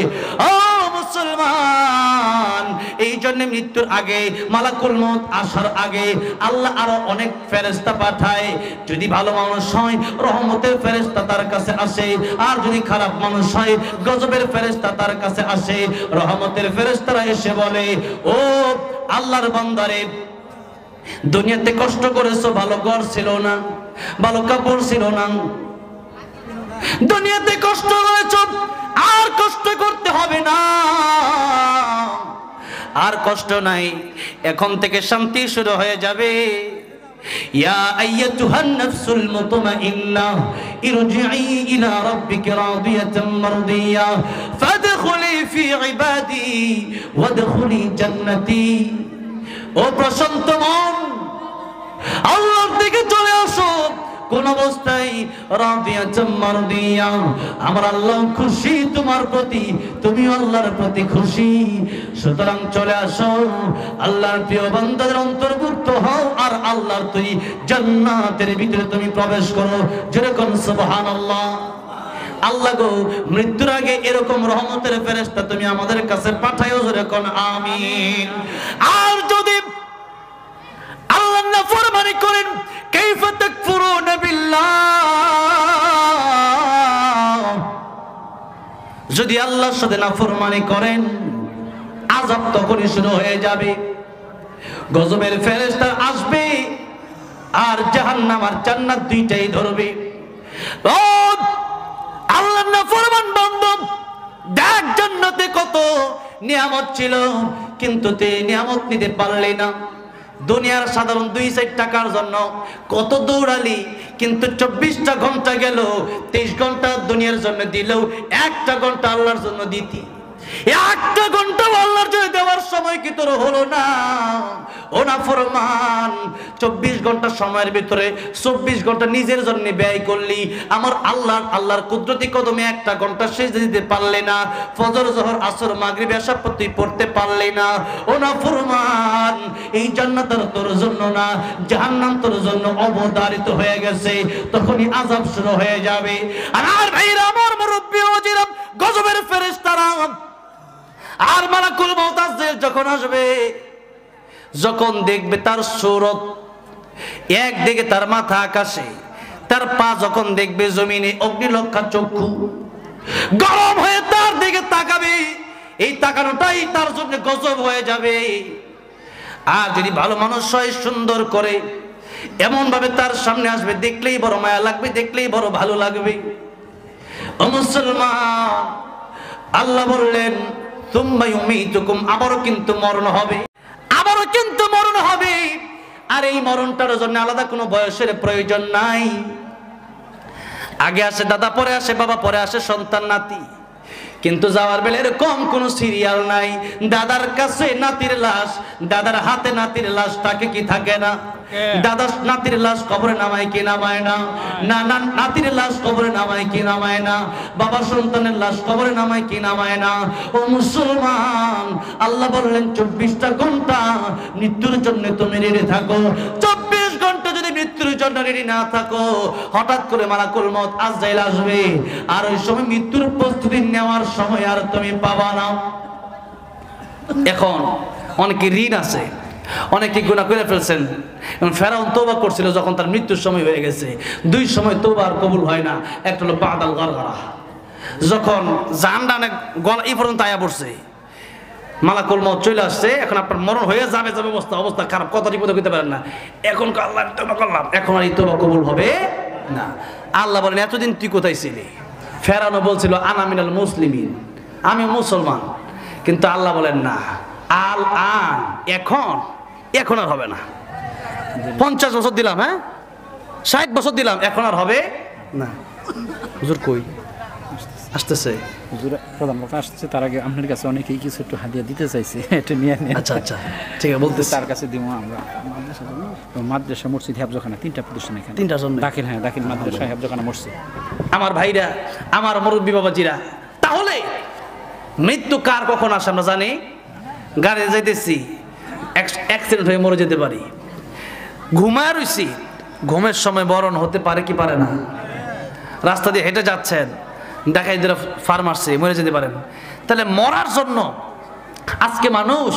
ও মুসলমান, এই জন্য মৃত্যুর আগে, মালাকুল মউত আসার আগে আল্লাহ আরো অনেক ফেরেশতা পাঠায়। যদি ভালো মানুষ হয় রহমতের ফেরেশতা তার কাছে আসে, আর যদি খারাপ মানুষ হয় গজবের ফেরেশতা তার কাছে আসে। রহমতের ফেরেশতারা এসে বলে, ও আল্লাহর বান্দারে, দুনিয়াতে কষ্ট করেছো, ভালো ঘর ছিল না, ভালো কাপড় ছিল না, দুনিয়াতে কষ্ট করেছো, আর কষ্ট করতে হবে না, আর কষ্ট নাই, এখন থেকে শান্তি শুরু হয়ে যাবে। ইয়া আইয়াতুহান নাফসুল মুতমাইন্নাহ ইরজিই ইলা রাব্বিকা রাদিয়াতাম মারদিয়া ফাদখুলি ফি ইবাদি ওয়াদখুলি জান্নাতি। ও প্রশান্ত মন, আল্লাহর দিকে চলে আসো। কোন অবস্থায় রাদিয়াতাম মারদিয়া, আমার আল্লাহ খুশি তোমার প্রতি, তুমি আল্লাহর প্রতি খুশি। সুতরাং চলে আসো, আল্লাহর প্রিয় বান্দাদের অন্তর্ভুক্ত হও, আর আল্লাহর তুই জান্নাতের ভিতরে তুমি প্রবেশ করো। যেরকম সুবহানাল্লাহ। আল্লাহ গো, মৃত্যুর আগে এরকম রহমতের ফেরেশতা তুমি আমাদের কাছে পাঠায়ো, যেরকম আমিন। আর যদি আল্লাহ নাফরমানি করেন, কাইফা তাকফুরুনা বিল্লাহ, যদি আল্লাহর সাথে নাফরমানি করেন আযাব তখনই শুরু হয়ে যাবে। গজবের ফেরেশতা আসবে আর জাহান্নাম আর জান্নাত দুইটাই ধরবে। ও আল্লাহর নাফরমান বান্দা, দেখ জান্নাতে কত নিয়ামত ছিল, কিন্তু তুই নিয়ামত নিতে পারলি না। দুনিয়ার সাধারণ 2-4 টাকার জন্য কত দৌড়ালি, কিন্তু 24টা ঘন্টা গেল, 23 ঘন্টা দুনিয়ার জন্য দিলেও 1টা ঘন্টা আল্লাহর জন্য দিতি। 1টা ঘন্টা আল্লাহর জন্য দেওয়ার সময় কি তোর হলো না? ও নাফরমান, 24 ঘন্টা সময়ের ভিতরে 24 ঘন্টা নিজের জন্য ব্যয় করলি, আমার আল্লাহর কুদরতি কদমে 1টা ঘন্টা সেজদা দিতে পারলে না, ফজর জোহর আসর মাগরিব এশা তুই পড়তে পারলে না। ও নাফরমান, এই জান্নাত তোর জন্য না, জাহান্নাম তোর জন্য অবধারিত হয়ে গেছে, তখনই আযাব শুরু হয়ে যাবে। আর ভাইরা আমার, মুরব্বি ওয়াজিরা, গজবের ফেরেশতারা আর মালাকুল মউত যখন আসবে, যখন দেখবে তার সুরত একদিকে, তার মাথা আকাশে, তার পা যখন দেখবে জমিনে, অগ্নিলক্ষা চক্ষু গরম হয়ে তার দিকে তাকাবে, এই তাকানোটাই তার জন্য গজব হয়ে যাবে। আর যদি ভালো মানুষ হয়, সুন্দর করে এমন ভাবে তার সামনে আসবে, দেখলেই বড় মায়া লাগবে, দেখলেই বড় ভালো লাগবে। ও মুসলমান, আল্লাহ বললেন সুম্মা ইউমীতুকুম, আবারও কিন্তু মরণ হবে, আবারও কিন্তু মরণ হবে। আর এই মরণটার জন্য আলাদা কোনো বয়সের প্রয়োজন নাই। আগে আসে দাদা, পরে আসে বাবা, পরে আসে সন্তান নাতি, কিন্তু যাওয়ার বেলা এরকম কোনো সিরিয়াল নাই। দাদার কাছে নাতির লাশ, দাদার হাতে নাতির লাশ থাকে কি থাকে না? দাদা নাতির লাশ কবরে নামায় কি নামায় না? না না, নাতির লাশ কবরে নামায় কি নামায় না? বাবা সন্তানের লাশ কবরে নামায় কি নামায় না? ও মুসলমান, আল্লাহ বললেন 24টা ঘন্টা মৃত্যুর জন্য তুমি রেডি থাকো। 24 ঘন্টা যদি মৃত্যুর জন্য রেডি না থাকো, হঠাৎ করে মালাকুল মউত আজরাইল আসবে, আর ওই সময় মৃত্যুর প্রস্তুতি নেওয়ার সময় আর তুমি পাবা না। এখন অনেকে ঋণ আছে, অনেকে গুনাহ করে ফেলছেন। ফেরাউন তওবা করছিল যখন তার মৃত্যুর সময় হয়ে গেছে। দুই সময় তওবা আর কবুল হয় না। একটা হলো বাদাল গরগরা, যখন জাহান্নামে গলা এই পর্যন্ত আয়া পড়ছে, মালাকুল মউত চলে আসছে, এখন আপনার মরণ হয়ে যাবে যাবে অবস্থা খারাপ, কথা ঠিক মতো করতে পারেন না। এখন আল্লাহ তওবা করলাম, এখন আর এই তওবা কবুল হবে না। আল্লাহ বলেন এতদিন তুই কোথায় ছিলি? ফেরাউন বলছিল আনা মিনাল মুসলিমিন, আমি মুসলমান। কিন্তু আল্লাহ বলেন না, আল আন, এখন আর হবে না। 50 বছর দিলাম, হ্যাঁ 60 বছর দিলাম, এখন আর হবে না। হুজুর কই আসতেছে? হুজুর প্রধান বক্তা আসতেছে, তার আগে আপনার কাছে অনেকেই কিছু একটু হাদিয়া দিতে চাইছে, এটা নিয়ে নেন। আচ্ছা ঠিক আছে, বলতে তার কাছে দিব আমরা। মাদ্রাসা মসজিদ হেফজখানা 3টা প্রতিষ্ঠান এখানে, 3টার জন্য দাখিল, হ্যাঁ দাখিল মাদ্রাসা হেফজখানা মসজিদ। আমার ভাইরা, আমার মুরব্বী বাবাজিরা, তাহলে মৃত্যু কার কখন আসে আমরা জানি? গাড়ি যাইতেছি, অ্যাক্সিডেন্ট হয়ে মরে যেতে পারি। ঘুমায় রইছি, ঘুমের সময় মরণ হতে পারে কি পারে না? রাস্তা দিয়ে হেঁটে যাচ্ছেন, দেখাই দিল ফার্মাসি, মরে যেতে পারেন। তাহলে মরার জন্য আজকে মানুষ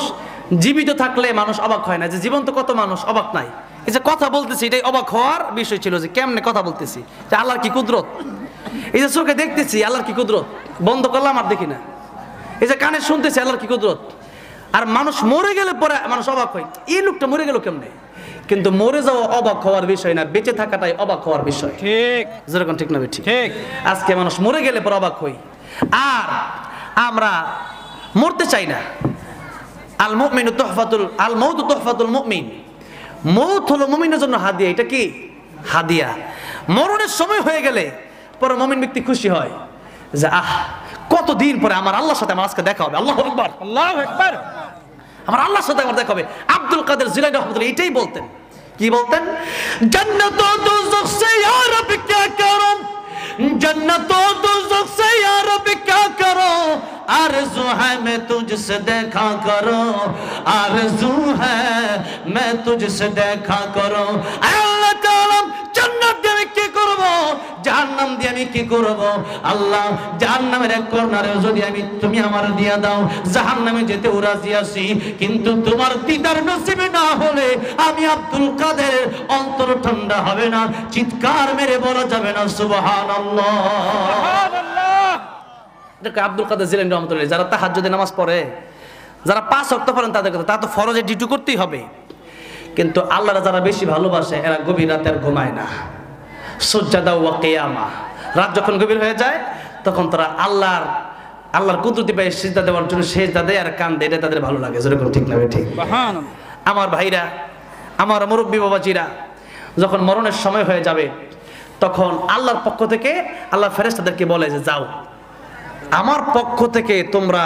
জীবিত থাকলে মানুষ অবাক হয় না, যে জীবন্ত কত মানুষ অবাক নাই। এই যে কথা বলতেছি, এটাই অবাক হওয়ার বিষয় ছিল, যে কেমনে কথা বলতেছি, যে আল্লাহর কি কুদরত। এই যে চোখে দেখতেছি, আল্লাহর কি কুদরত, বন্ধ করলাম আর দেখি না। এই যে কানে শুনতেছি, আল্লাহর কি কুদরত। আর মানুষ মরে গেলে পরে মানুষ অবাক হয়, এই লোকটা মরে গেল কেমনে। কিন্তু মরে যাওয়া অবাক হওয়ার বিষয় না, বেঁচে থাকাটাই অবাক হওয়ার বিষয়। ঠিক যেরকম, ঠিক না? ঠিক। আজকে মানুষ মরে গেলে পরে অবাক হই, আর আমরা মরতে চাই না। আল মুমিনু তুহফাতুল, আল মাউতু তুহফাতুল মুমিন, মৌত হলো মুমিনের জন্য হাদিয়া। এটা কি হাদিয়া? মরণের সময় হয়ে গেলে পরে মুমিন ব্যক্তি খুশি হয় যে কতদিন পরে আমার আল্লাহর সাথে আমার আজকে দেখা হবে। আল্লাহু আকবার, আল্লাহু আকবার, আমার আল্লাহর সাথে আমার দেখা হবে। আব্দুল কাদের জিলানী রাহমাতুল্লাহ এটাই বলতেন। কি বলতেন? জান্নাত ও দোজখ সে ইয়া রব क्या करो, जन्नत और दोज़ख से या रब क्या करो, आरज़ू है मैं तुझसे देखा करो, आरज़ू है मैं तुझसे देखा करो। अल्लाह ताला জান্নাত দিয়ে আমি কি করব, জাহান্নাম দিয়ে আমি কি করব? আল্লাহ, জাহান্নামের এক কর্নারে যদি তুমি আমার দিয়া দাও, জাহান্নামে যেতে রাজি আছি, কিন্তু তোমার দিদার নসিবে না হলে আমি আব্দুল কাদের অন্তর ঠান্ডা হবে না, চিৎকার মেরে বলা যাবে না সুবহানাল্লাহ, সুবহানাল্লাহ। এটা আব্দুল কাদের জিলানী রাহমাতুল্লাহ। যারা তাহাজ্জুদে নামাজ পড়ে, যারা 5 ওয়াক্ত পড়েন, তাদের কথা তা তো ফরজে ডিউটি করতেই হবে। কিন্তু আল্লাহরা যারা বেশি ভালোবাসে, এরা গভীর রাতে আর ঘুমায় না। সুজদা ওয়া কিয়ামা, রাত যখন গভীর হয়ে যায় তখন তারা আল্লাহর কুদরতি পায় সিজদা দেওয়ার জন্য সিজদা দেয় আর কান্দে। এটা তাদের ভালো লাগে। যেরকম, ঠিক না? ঠিক। আমার ভাইরা, আমার মুরব্বী বাবাজিরা, যখন মরণের সময় হয়ে যাবে তখন আল্লাহর পক্ষ থেকে আল্লাহ ফেরেশতাদেরকে বলে যে যাও, আমার পক্ষ থেকে তোমরা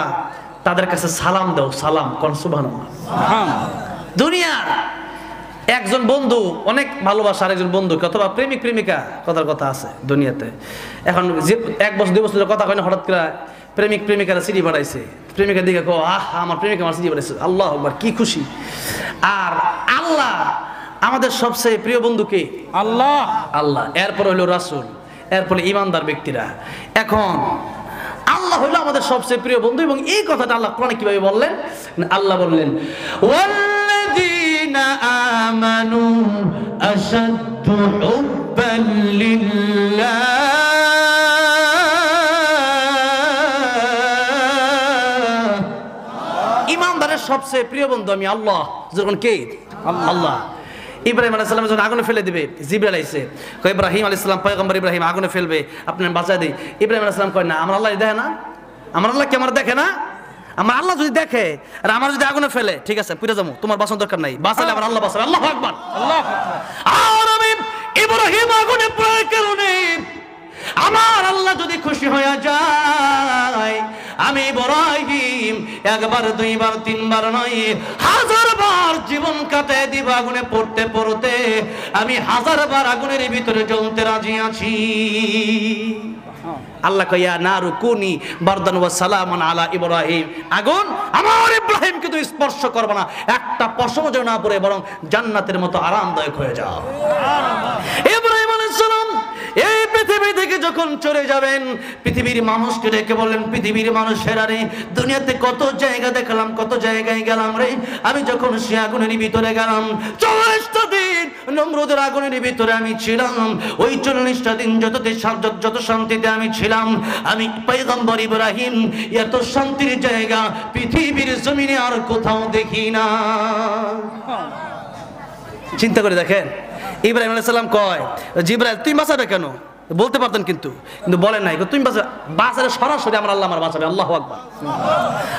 তাদের কাছে সালাম দাও। সালাম কোন? সুবহানাল্লাহ। দুনিয়ার একজন বন্ধু অনেক ভালোবাসা আরেকজন বন্ধুকে, অথবা প্রেমিক প্রেমিকা, কথার কথা আছে দুনিয়াতে। এখন যে 1 বছর 2 বছর কথা কয় না, হঠাৎ করে প্রেমিক প্রেমিকারা চিঠি পাঠাইছে, প্রেমিকার দিকে কো আমার প্রেমিকা আমার চিঠি পাঠাইছে, আল্লাহু আকবার, কি খুশি। আর আল্লাহ আমাদের সবচেয়ে প্রিয় বন্ধুকে আল্লাহ, এরপর হইল রাসূল, এরপরে ইমানদার ব্যক্তিরা। এখন আল্লাহ হইল আমাদের সবচেয়ে প্রিয় বন্ধু। এবং এই কথাটা আল্লাহ কোরআনে কিভাবে বললেন? আল্লাহ বললেন ওয়াল্লাযীনা আমানু আশাদ্দু হুব্বান লিল্লাহ, ইমানদারের সবচেয়ে প্রিয় বন্ধু আমি আল্লাহ। যখন কে? আল্লাহ। ইব্রাহিম আলাইহিস সালাম যখন আগুনে ফেলে দিবে, জিবরাইল আইছে, কয় ইব্রাহিম আলাইহিস সালাম, পয়গম্বর ইব্রাহিম আগুনে ফেলবে, আপনি বাঁচায় দেই। ইব্রাহিম আলাইহিস সালাম কয় না, আমার আল্লাহ দেখে না, আমার আল্লাহ কি আমার দেখে না? আমার আল্লাহ যদি দেখে আর আমার যদি আগুনে ফেলে, ঠিক আছে পুড়ে যাবো, তোমার বাঁচানোর দরকার নাই, বাঁচালে আমার আল্লাহ বাঁচাবে। আল্লাহু আকবার, আল্লাহু আকবার। আর আমি ইব্রাহিম আগুনে পড়ার কারণে আমার আল্লাহ যদি খুশি হয়ে যায়, আমি ইব্রাহিম একবার দুইবার তিনবার নয় 1000 বার জীবন কাটায় দিব আগুনে পড়তে পড়তে, আমি 1000 বার আগুনের ভিতরে জ্বলতে রাজি আছি। আল্লাহ কইয়া নারু কুনি বারদান ওয়া সালামান আলা ইব্রাহিম, আগুন আমার ইব্রাহিম কিন্তু স্পর্শ করবে না, একটা পশম যেন না পড়ে, বরং জান্নাতের মতো আরামদায়ক হয়ে যাও। ইব্রাহিম আলাইহিস সালাম এই পৃথিবী থেকে যখন চলে যাবেন, পৃথিবীর মানুষকে ডেকে বললেন, পৃথিবীর মানুষেরা রে, দুনিয়াতে কত জায়গা দেখলাম, কত জায়গায় গেলাম রে, আমি যখন সে আগুনের ভিতরে গেলাম 40টা দিন নমরুদের আগুনের ভিতরে আমি ছিলাম, ওই 40টা দিন যত শান্তিতে আমি ছিলাম, আমি পয়গম্বর ইব্রাহিম এত শান্তির জায়গা পৃথিবীর জমিনে আর কোথাও দেখি না। চিন্তা করে দেখেন, ইব্রাহিম আলাইহিস সালাম কয়, জিবরাইল তুমি বাঁচাবে কেন? বলতে পারতেন কিন্তু বলেন নাই, তুমি বাঁচালে সরাসরি আমার আল্লাহ আমার বাঁচাবে। আল্লাহু আকবার।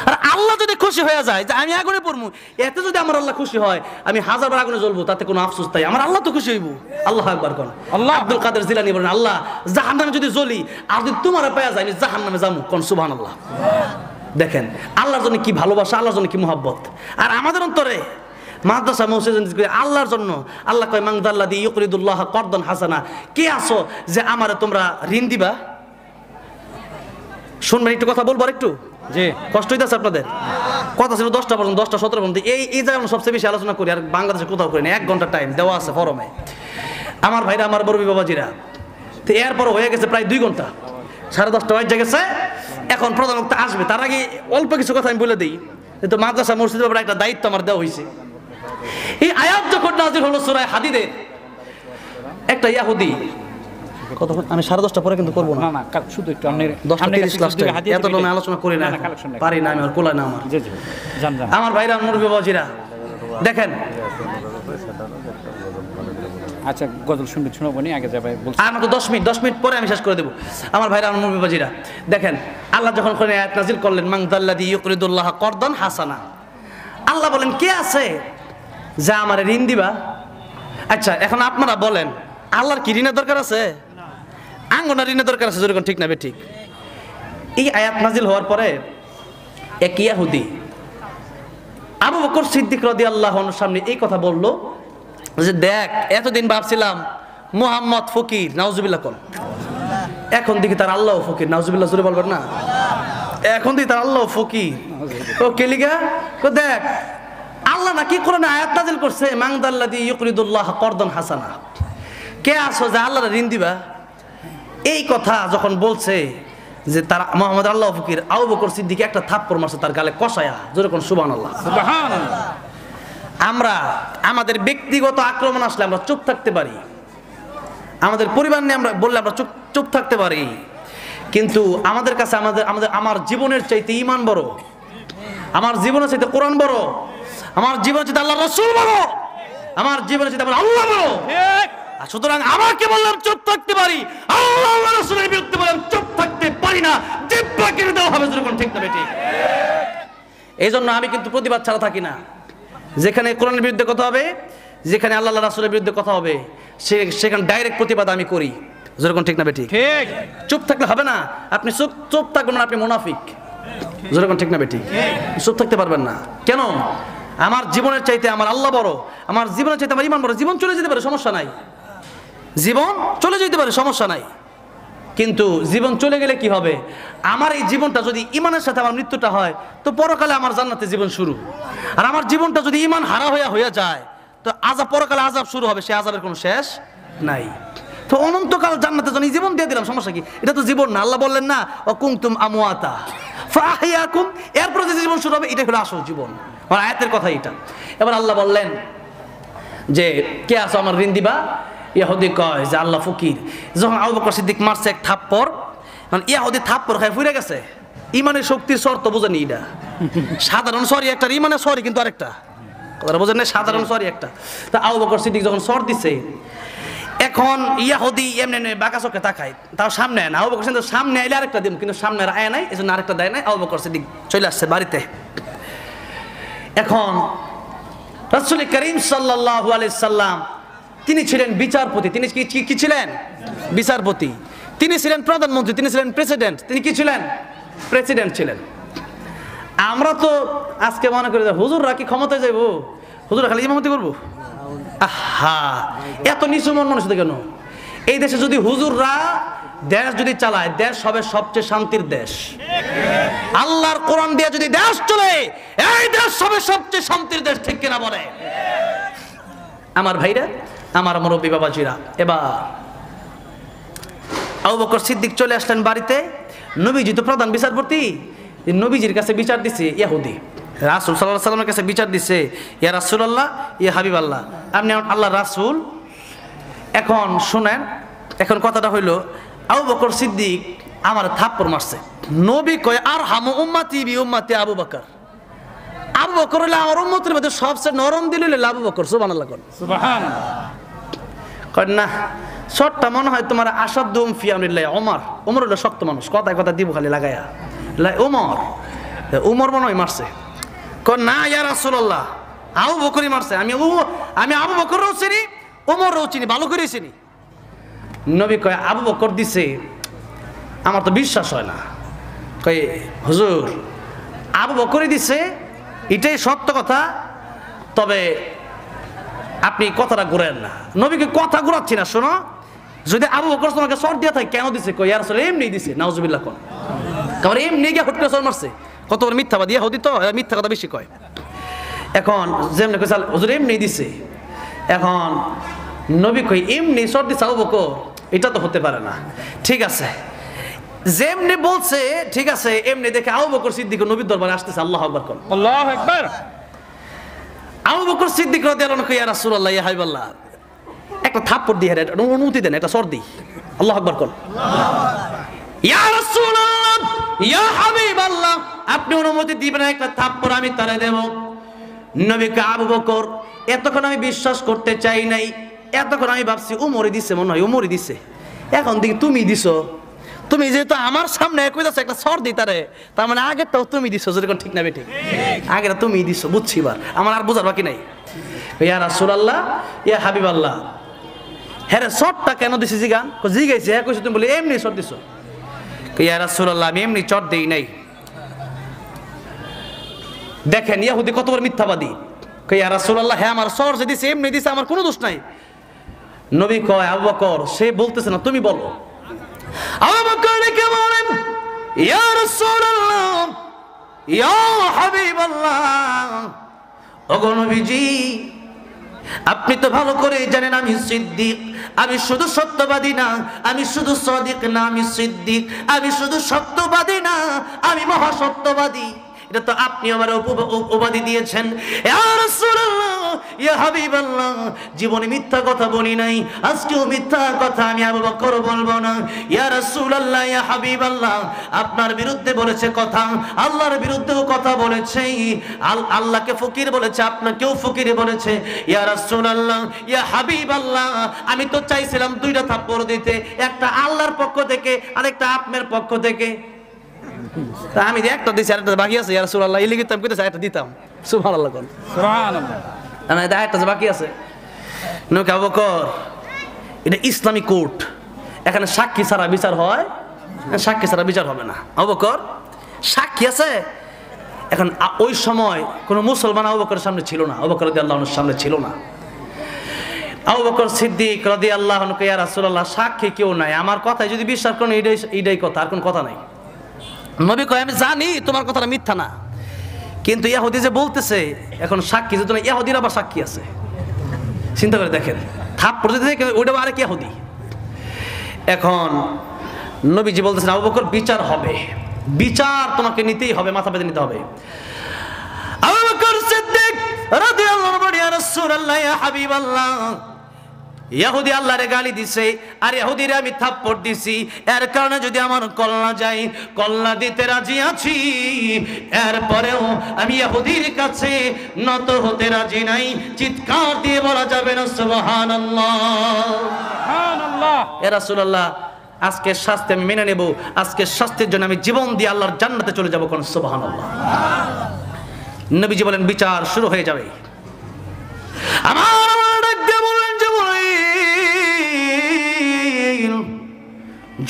আর আল্লাহ যদি খুশি হয়ে যায় যে আমি আগুনে পড়বো, এতে যদি আমার আল্লাহ খুশি হয় আমি 1000 বার আগুনে জ্বলবো, তাতে কোনো আফসোস তাই, আমার আল্লাহ তো খুশি হইব। আল্লাহু আকবার কোন আল্লাহ। আব্দুল কাদের জিলানী বলেন, আল্লাহ জাহান্নামে যদি জ্বলি আর যদি তোমার পায়া যায় আমি জাহান্নামে যাবো, কোন সুবহানাল্লাহ। দেখেন আল্লাহর জন্য কি ভালোবাসা, আল্লাহর জন্য কি মুহাব্বত। আর আমাদের অন্তরে মাদ্রাসা মসজিদ আল্লাহর জন্য, আল্লাহ কয় মাংদাল্লাযী ইউকরিদুল্লাহ করদান হাসানা, কে আছো যে আমারে তোমরা ঋণ দিবা? শুনবেন একটু কথা বলবো, একটু যে কষ্ট হইতেছে আপনাদের, কথা ছিল 10টা পর্যন্ত, 10টা 17 পর্যন্ত, এই জায়গায় সবচেয়ে বেশি আলোচনা করি, আর বাংলাদেশে কোথাও করি না। 1 ঘন্টা টাইম দেওয়া আছে ফরমে। আমার ভাইরা, আমার বড়বি বাবাজিরা, তো এরপর হয়ে গেছে প্রায় 2 ঘন্টা, 10:30 বাজে গেছে। এখন প্রধান বক্তা আসবে, তার আগে অল্প কিছু কথা আমি বলে দিই। তো মাদ্রাসা মসজিদের ব্যাপারে একটা দায়িত্ব আমার দেওয়া হয়েছে। এই আয়াত যখন নাযিল হলো সূরা হাদিদে, একটা ইহুদি, কতক্ষণ আমি 10:30 পরে কিন্তু করব না, শুধু একটু আপনি 10:30 লাস্টে, এত আমি আলোচনা করি না, পারি না আমি, আর কোলা না আমার। আমার ভাইরা, মুরব্বি বাবাজিরা, দেখেন আচ্ছা গজল শুনবে, শোনাবো নি আগে যাবে বলছি, আর মাত্র 10 মিনিট পরে আমি শেষ করে দেব। আমার ভাইরা, আমার মুরব্বি বাবাজিরা, দেখেন আল্লাহ যখন কোন আয়াত নাযিল করলেন, মাংদাল্লাযী ইউকরিদুল্লাহ করদান হাসানা, আল্লাহ বলেন কে আছে যা আমার ঋণ দিবা? আচ্ছা এখন আপনারা বলেন, আল্লাহর কি ঋণের দরকার আছে? আঙ্গনা ঋণের দরকার আছে, যেরকম ঠিক না বে ঠিক। এই আয়াত নাজিল হওয়ার পরে এক ইহুদি আবু বকর সিদ্দিক রাদিয়াল্লাহু আনহুর সামনে এই কথা বলল যে দেখ, এতদিন ভাবছিলাম মুহাম্মদ ফকির, নাউজুবিল্লাহ কোন, এখন দেখি তার আল্লাহ ফকির, নাউজুবিল্লাহ জোরে বলবেন না, এখন দেখি তার আল্লাহ ফকির। ও কেলিগা কো দেখ, আল্লাহ নাকি কোরআনে আয়াত নাযিল করছে, মাংদাল্লাযী ইউকরিদুল্লাহ করদান হাসানা, কে আছো যে আল্লাহর ঋণ দিবা? এই কথা যখন বলছে যে তার মুহাম্মদ আল্লাহ ফকির, আবু বকর সিদ্দিক একটা থাপ্পড় মারছে তার গালে কষায়া, জোরে কোন সুবহানাল্লাহ। সুবহানাল্লাহ। আমরা আমাদের ব্যক্তিগত আক্রমণ আসলে আমরা চুপ থাকতে পারি, আমাদের পরিবার নিয়ে আমরা বললে আমরা চুপ থাকতে পারি, কিন্তু আমাদের কাছে আমার জীবনের চাইতে ঈমান বড়, আমার জীবনের চাইতে কোরআন বড়, আমার জীবনের চাইতে আল্লাহর রাসূল বড়, আমার জীবনের চাইতে আমার আল্লাহ বড়। ঠিক। আর সুতরাং আমাকে বললাম চুপ থাকতে পারি, আল্লাহ রাসূলের বিরুদ্ধে বললাম চুপ থাকতে পারি না, জিহ্বা কেটে দেওয়া হবে, যেরকম ঠিক না বেঠিক। এই জন্য আমি কিন্তু প্রতিবাদ ছাড়া থাকি না। যেখানে কোরআনের বিরুদ্ধে কথা হবে, যেখানে আল্লাহ রাসূলের বিরুদ্ধে কথা হবে, সেখানে ডাইরেক্ট প্রতিবাদ আমি করি, যেরকম ঠিক না বেঠিক। ঠিক। চুপ থাকলে হবে না, আপনি চুপ থাকবেন না, আপনি মুনাফিক, যেরকম ঠিক না বেঠিক। চুপ থাকতে পারবেন না কেন? আমার জীবনের চাইতে আমার আল্লাহ বড়, আমার জীবনের চাইতে আমার ঈমান বড়। জীবন চলে যেতে পারে, সমস্যা নাই, জীবন চলে যেতে পারে, সমস্যা নাই, কিন্তু জীবন চলে গেলে কি হবে? আমার এই জীবনটা যদি ঈমানের সাথে আমার মৃত্যুটা হয়, তো পরকালে আমার জান্নাতে জীবন শুরু। আর আমার জীবনটা যদি ঈমান হারা হয়ে যায়, তো আযাব, পরকালে আযাব শুরু হবে, সে আযাবের কোনো শেষ নাই। তো অনন্তকাল জান্নাতে যখন জীবন দিয়ে দিলাম, সমস্যা কি? এটা তো জীবন না। আল্লাহ বললেন না ও কুনতুম আমওয়াতা ফাআহইয়াকুম, এরপর যে জীবন শুরু হবে, এটা হলো আসল জীবন। আর আয়াতের কথা এটা। এবার আল্লাহ বললেন যে কে আছো আমার ঋণ দিবা? ইহুদি কয় যে আল্লাহ ফকির। যখন আবু বকর সিদ্দিক মারছে এক থাপ্পড়, মানে ইহুদি থাপ্পড় খায় ফুরে গেছে। ইমানের শক্তির শর্ত বোঝেনি এটা। সাধারণ সরি একটা, ইমানের সরি কিন্তু আরেকটা, কথা বোঝেন না? সাধারণ সরি একটা। তা আবু বকর সিদ্দিক যখন সর দিছে, এখন ইহুদি এমনি বাঁকা চোখে তাকায়, তাও সামনে আয় না। আবু বকর সিদ্দিক সামনে আইলে আরেকটা দিন, কিন্তু সামনে আয় নাই, এই জন্য আরেকটা দেয় নাই। আবু বকর সিদ্দিক চলে আসছে বাড়িতে। এখন রাসূল করিম সাল্লাল্লাহু আলাইহি সাল্লাম তিনি ছিলেন বিচারপতি। তিনি কি ছিলেন? বিচারপতি। তিনি ছিলেন প্রধানমন্ত্রী, তিনি ছিলেন প্রেসিডেন্ট, তিনি কি ছিলেন? প্রেসিডেন্ট ছিলেন। আমরা তো আজকে মনে করি হুজুররা কি ক্ষমতায় যাইব, হুজুররা খালি ইমামতি করবো। আহা, এত নিচু মন মানুষ কেন? এই দেশে যদি হুজুররা দেশ যদি চালায়, দেশ হবে সবচেয়ে শান্তির দেশ। আল্লাহর কোরআন দিয়ে যদি দেশ চলে, এই দেশ হবে সবচেয়ে শান্তির দেশ, ঠিক কিনা বলে? আমার ভাইরা, আমার মুরব্বী বাবাজিরা, এবার আবু বকর সিদ্দিক চলে আসলেন বাড়িতে। নবীজি তো প্রধান বিচারপতি, নবীজির কাছে বিচার দিছে ইহুদি। রাসূল সাল্লাল্লাহু আলাইহি সাল্লামের কাছে বিচার দিছে, ইয়া রাসূলুল্লাহ, ইয়া হাবিবাল্লাহ, আপনি আল্লাহর রাসূল। এখন শুনেন, এখন কথাটা হইল, আবু বকর সিদ্দিক আমার থাপ্পড় মারছে। নবী কয় আর হামু উম্মতি বি উম্মতি আবু বকর। আবু বকর হইলো আমার উম্মতের মধ্যে সবচেয়ে নরম দিল হইলো আবু বকর। সুবহানাল্লাহ কোন সুবহানাল্লাহ। কয় না, শর্টটা মনে হয় তোমার আসাদুম ফি আমরিল্লাহ ওমর। ওমর হলো শক্ত মানুষ, কথায় কথা দিব খালি লাগায়া ওমর। ওমর মনে হয় মারছে। কয় না ইয়া রাসূলুল্লাহ, আবু বকরই মারছে। আমি আবু বকরও চিনি, ওমরও চিনি, ভালো করে চিনি। নবী কয় আবু বকর দিছে, আমার তো বিশ্বাস হয় না। কয় হুজুর, আবু বকরই দিছে, এটাই সত্য কথা, তবে আপনি কথাটা ঘুরেন না। নবীকে কথা ঘুরাচ্ছি না, শোনো, যদি আবু বকর তোমাকে সর দিয়া থাকে কেন দিছে? কই ইয়া রাসূলুল্লাহ এমনি দিছে। নাউজুবিল্লাহ কোন কারণ এমনি গিয়ে হুট করে সর মারছে। কত বড় মিথ্যাবাদী ইহুদি, তো মিথ্যা কথা বেশি কয়। এখন যেমনি কইছে হুজুর এমনি দিছে, এখন নবী কই এমনি সর দিছে আবু বকর, এটা তো হতে পারে না। ঠিক আছে, যেমনি বলছে ঠিক আছে, এমনি দেখে আবু বকর সিদ্দিক নবীর দরবারে আসতেছে। আল্লাহু আকবার কোন আল্লাহু আকবার। আবু বকর সিদ্দিক রাদিয়াল্লাহু আনহু, ইয়া রাসূলুল্লাহ, ইয়া হাবিবাল্লাহ, একটা থাপ্পড় দিয়ে অনুমতি দেন, একটা সর দিই। আল্লাহু আকবার কোন ইয়া রাসূলুল্লাহ, ইয়া হাবিবাল্লাহ, আপনি অনুমতি দিবেন একটা থাপ্পড় আমি তারে দেব। নবীকে আবু বকর, এতক্ষণ আমি বিশ্বাস করতে চাই নাই, এতক্ষণ আমি ভাবছি উমরই দিছে, মনে হয় উমরই দিছে। এখন দেখি তুমি দিছো, তুমি যেহেতু আমার সামনে কইতাছো একটা সর দিই তারে, তার মানে আগেরটাও তুমি দিছো। যেরকম ঠিক না বে ঠিক, আগেরটা তুমি দিছো, বুঝছি। এবার আমার আর বোঝার বাকি নাই। ইয়া রাসূলুল্লাহ, ইয়া হাবিবাল্লাহ, হ্যাঁ রে সরটা কেন দিছি জিগান? জিগাইছে, হ্যাঁ কইছো তুমি, বলে এমনি সর দিছো। ইয়া রাসূলুল্লাহ, আমি এমনি চট দেই নাই। দেখেন ইহুদি কত বড় মিথ্যাবাদী। ইয়া রাসূলুল্লাহ, হ্যাঁ আমার সর যে দিছে এমনি দিছে, আমার কোনো দোষ নাই। নবী কয় আবু বকর, সে বলতেছে না, তুমি বলো। আবু বকর কে বলেন, ইয়া রাসূলুল্লাহ, ইয়া হাবিবাল্লাহ, ওগো নবীজি, আপনি তো ভালো করে জানেন আমি সিদ্দিক, আমি শুধু সত্যবাদী না, আমি শুধু সাদিক না, আমি সিদ্দিক, আমি শুধু সত্যবাদী না, আমি মহাসত্যবাদী। এটা তো আপনি আমার উপাধি দিয়েছেন। ইয়া রাসূলুল্লাহ, ইয়া হাবিবাল্লাহ, জীবনে মিথ্যা কথা বলি নাই, আজকেও মিথ্যা কথা আমি আবু বকর বলবো না। ইয়া রাসূলুল্লাহ, ইয়া হাবিবাল্লাহ, আপনার বিরুদ্ধে বলেছে কথা, আল্লাহর বিরুদ্ধেও কথা বলেছে, আল্লাহকে ফকির বলেছে, আপনাকেও ফকির বলেছে। ইয়া রাসূলুল্লাহ, ইয়া হাবিবাল্লাহ, আমি তো চাইছিলাম দুইটা থাপ্পড় দিতে, একটা আল্লাহর পক্ষ থেকে আরেকটা আপনার পক্ষ থেকে। আমি যে একটা দিছি, আরেকটা বাকি আছে। ইয়া রাসূলুল্লাহ, এই লিখিত আমি কইতেছি একটা দিতাম। সুবহানাল্লাহ কোন সুবহানাল্লাহ। আমি একটা বাকি আছে। নবী আবু বকর, এটা ইসলামী কোর্ট, এখানে সাক্ষী ছাড়া বিচার হয়, সাক্ষী ছাড়া বিচার হবে না। আবু বকর সাক্ষী আছে। এখন ওই সময় কোনো মুসলমান আবু বকরের সামনে ছিল না, আবু বকর রাদিয়াল্লাহু আনহুর সামনে ছিল না। আবু বকর সিদ্দিক রাদিয়াল্লাহু আনহু, ইয়া রাসূলুল্লাহ, সাক্ষী কেউ নাই, আমার কথায় যদি বিশ্বাস করেন এইটাই কথা, আর কোন কথা নাই। নবী কয় আমি জানি তোমার কথাটা মিথ্যা না, কিন্তু ইহুদি যে বলতেছে, এখন সাক্ষী যদি না, ইহুদির আবার সাক্ষী আছে। চিন্তা করে দেখেন, থাপ্পড় দিতে ওইটা আরেক ইহুদি। এখন নবীজি বলতেছেন আবু বকর বিচার হবে, বিচার তোমাকে নিতেই হবে, মাথা পেতে নিতে হবে। আবু বকর সিদ্দিক রাদিয়াল্লাহু আনহু, ইয়া রাসূলুল্লাহ, ইয়া হাবিবাল্লাহ, ইহুদি আল্লাহরে গালি দিছে, আর ইহুদিরে আমি থাপ্পড় দিছি, এর কারণে যদি আমার কল্লা যায়, কল্লা দিতে রাজি আছি, এরপরেও আমি ইহুদির কাছে নত হতে রাজি নাই। চিৎকার দিয়ে বলা যাবে না সুবহানাল্লাহ, সুবহানাল্লাহ। ইয়া রাসূলুল্লাহ, আজকের শাস্তি আমি মেনে নেব, আজকের শাস্তির জন্য আমি জীবন দিয়ে আল্লাহর জান্নাতে চলে যাব। কোন সুবহানাল্লাহ। নবীজি বলেন বিচার শুরু হয়ে যাবে। আমার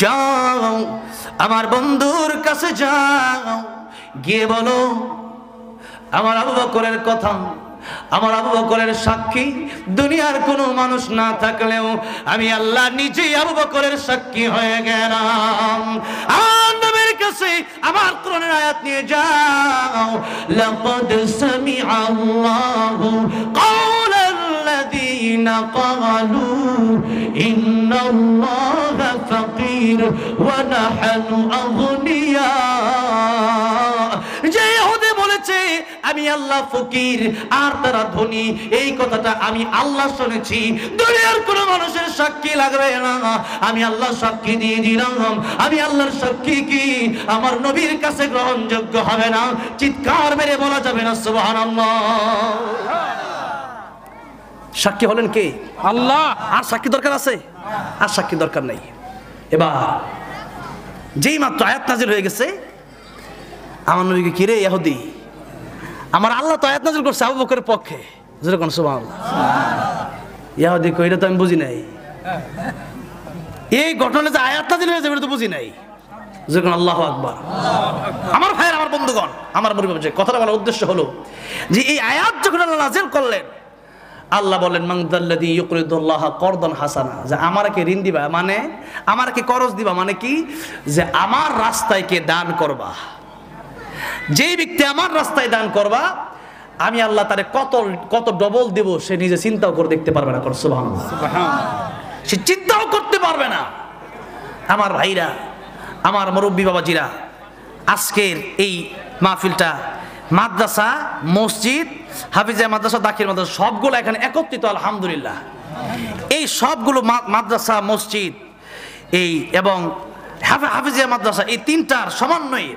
যাও আমার বন্ধুর কাছে যাও, গিয়ে বলো আমার আবু বকরের কথা, আমার আবু বকরের সাক্ষী দুনিয়ার কোনো মানুষ না থাকলেও আমি আল্লাহ নিজেই আবু বকরের সাক্ষী হয়ে গেলাম। আমার নবীর কাছে আমার কোরআনের আয়াত নিয়ে যাও, লাকাদ সামিআল্লাহু কাওলাল্লাযীনা ক্বালু ইন্নাল্লাহা ফাকীর ওয়া নাহনু আগনিয়া। যে ইহুদি বলেছে আমি আল্লাহ ফকির আর তারা ধনী, এই কথাটা আমি আল্লাহ শুনেছি, দুনিয়ার কোন মানুষের সাক্ষী লাগবে না, আমি আল্লাহ সাক্ষী দিয়ে দিলাম। আমি আল্লাহর সাক্ষী কি আমার নবীর কাছে গ্রহণযোগ্য হবে না? চিৎকার মেরে বলা যাবে না সুবহানাল্লাহ। সাক্ষী হলেন কে? আল্লাহ। আর সাক্ষী দরকার আছে? আর সাক্ষী দরকার নাই। এবার যেই মাত্র আয়াত নাজিল হয়ে গেছে, আমার নবীকে কি রে ইহুদি, আমার আল্লাহ তো আয়াত নাজিল করছে আবু বকরের পক্ষে, যেরকম সুবহানাল্লাহ। ইহুদি কইরা তো আমি বুঝি নাই, এই ঘটনা যে আয়াত নাজিল হয়ে যাবে এটা তো বুঝি নাই, যেরকম আল্লাহু আকবার। আমার ভাইয়ের, আমার বন্ধুগণ, আমার মুরব্বি, যে কথাটা বলার উদ্দেশ্য হলো যে এই আয়াত যখন আল্লাহ নাজিল করলেন, আল্লাহ বলেন মানদাল্লাযী ইউকরিদুল্লাহ করদান হাসানা, যে আমারকে ঋণ দিবা মানে আমারকে করজ দিবা মানে কি, যে আমার রাস্তায় কে দান করবা, যেই ব্যক্তি আমার রাস্তায় দান করবা আমি আল্লাহ তারে কত কত ডবল দেব সে নিজে চিন্তাও করে দেখতে পারবে না। সুবহানাল্লাহ, সে চিন্তাও করতে পারবে না। আমার ভাইরা, আমার মুরব্বী বাবাজিরা, আজকের এই মাহফিলটা মাদ্রাসা, মসজিদ, হাফিজিয়া মাদ্রাসা, দাখিল মাদ্রাসা সবগুলো এখানে একত্রিত আলহামদুলিল্লাহ। এই সবগুলো মাদ্রাসা, মসজিদ এই এবং হাফিজিয়া মাদ্রাসা, এই তিনটার সমন্বয়ে,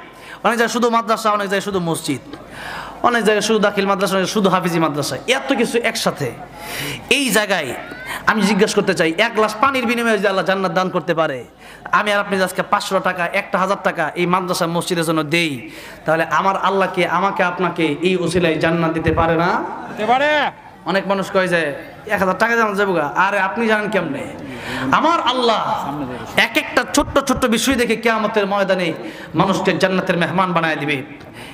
অনেক জায়গায় শুধু মাদ্রাসা, অনেক জায়গায় শুধু মসজিদ, অনেক জায়গায় শুধু দাখিল মাদ্রাসা, শুধু হাফিজি মাদ্রাসা, এত কিছু একসাথে এই জায়গায় আমি জিজ্ঞাসা করতে চাই, এক গ্লাস পানির বিনিময়ে যদি আল্লাহ জান্নাত দান করতে পারে, আমি আর আপনি আজকে 500 টাকা, 1000 টাকা এই মাদ্রাসা মসজিদের জন্য দেই, তাহলে আমার আল্লাহকে আমাকে আপনাকে এই ওসিলায় জান্নাত দিতে পারে না? দিতে পারে। অনেক মানুষ কয় যে 1000 টাকা জানা যাবো, আরে আপনি জানেন কেমনে? আমার আল্লাহ এক একটা ছোট্ট ছোট্ট বিষয় দেখে কিয়ামতের ময়দানে মানুষকে জান্নাতের মেহমান বানায় দিবে।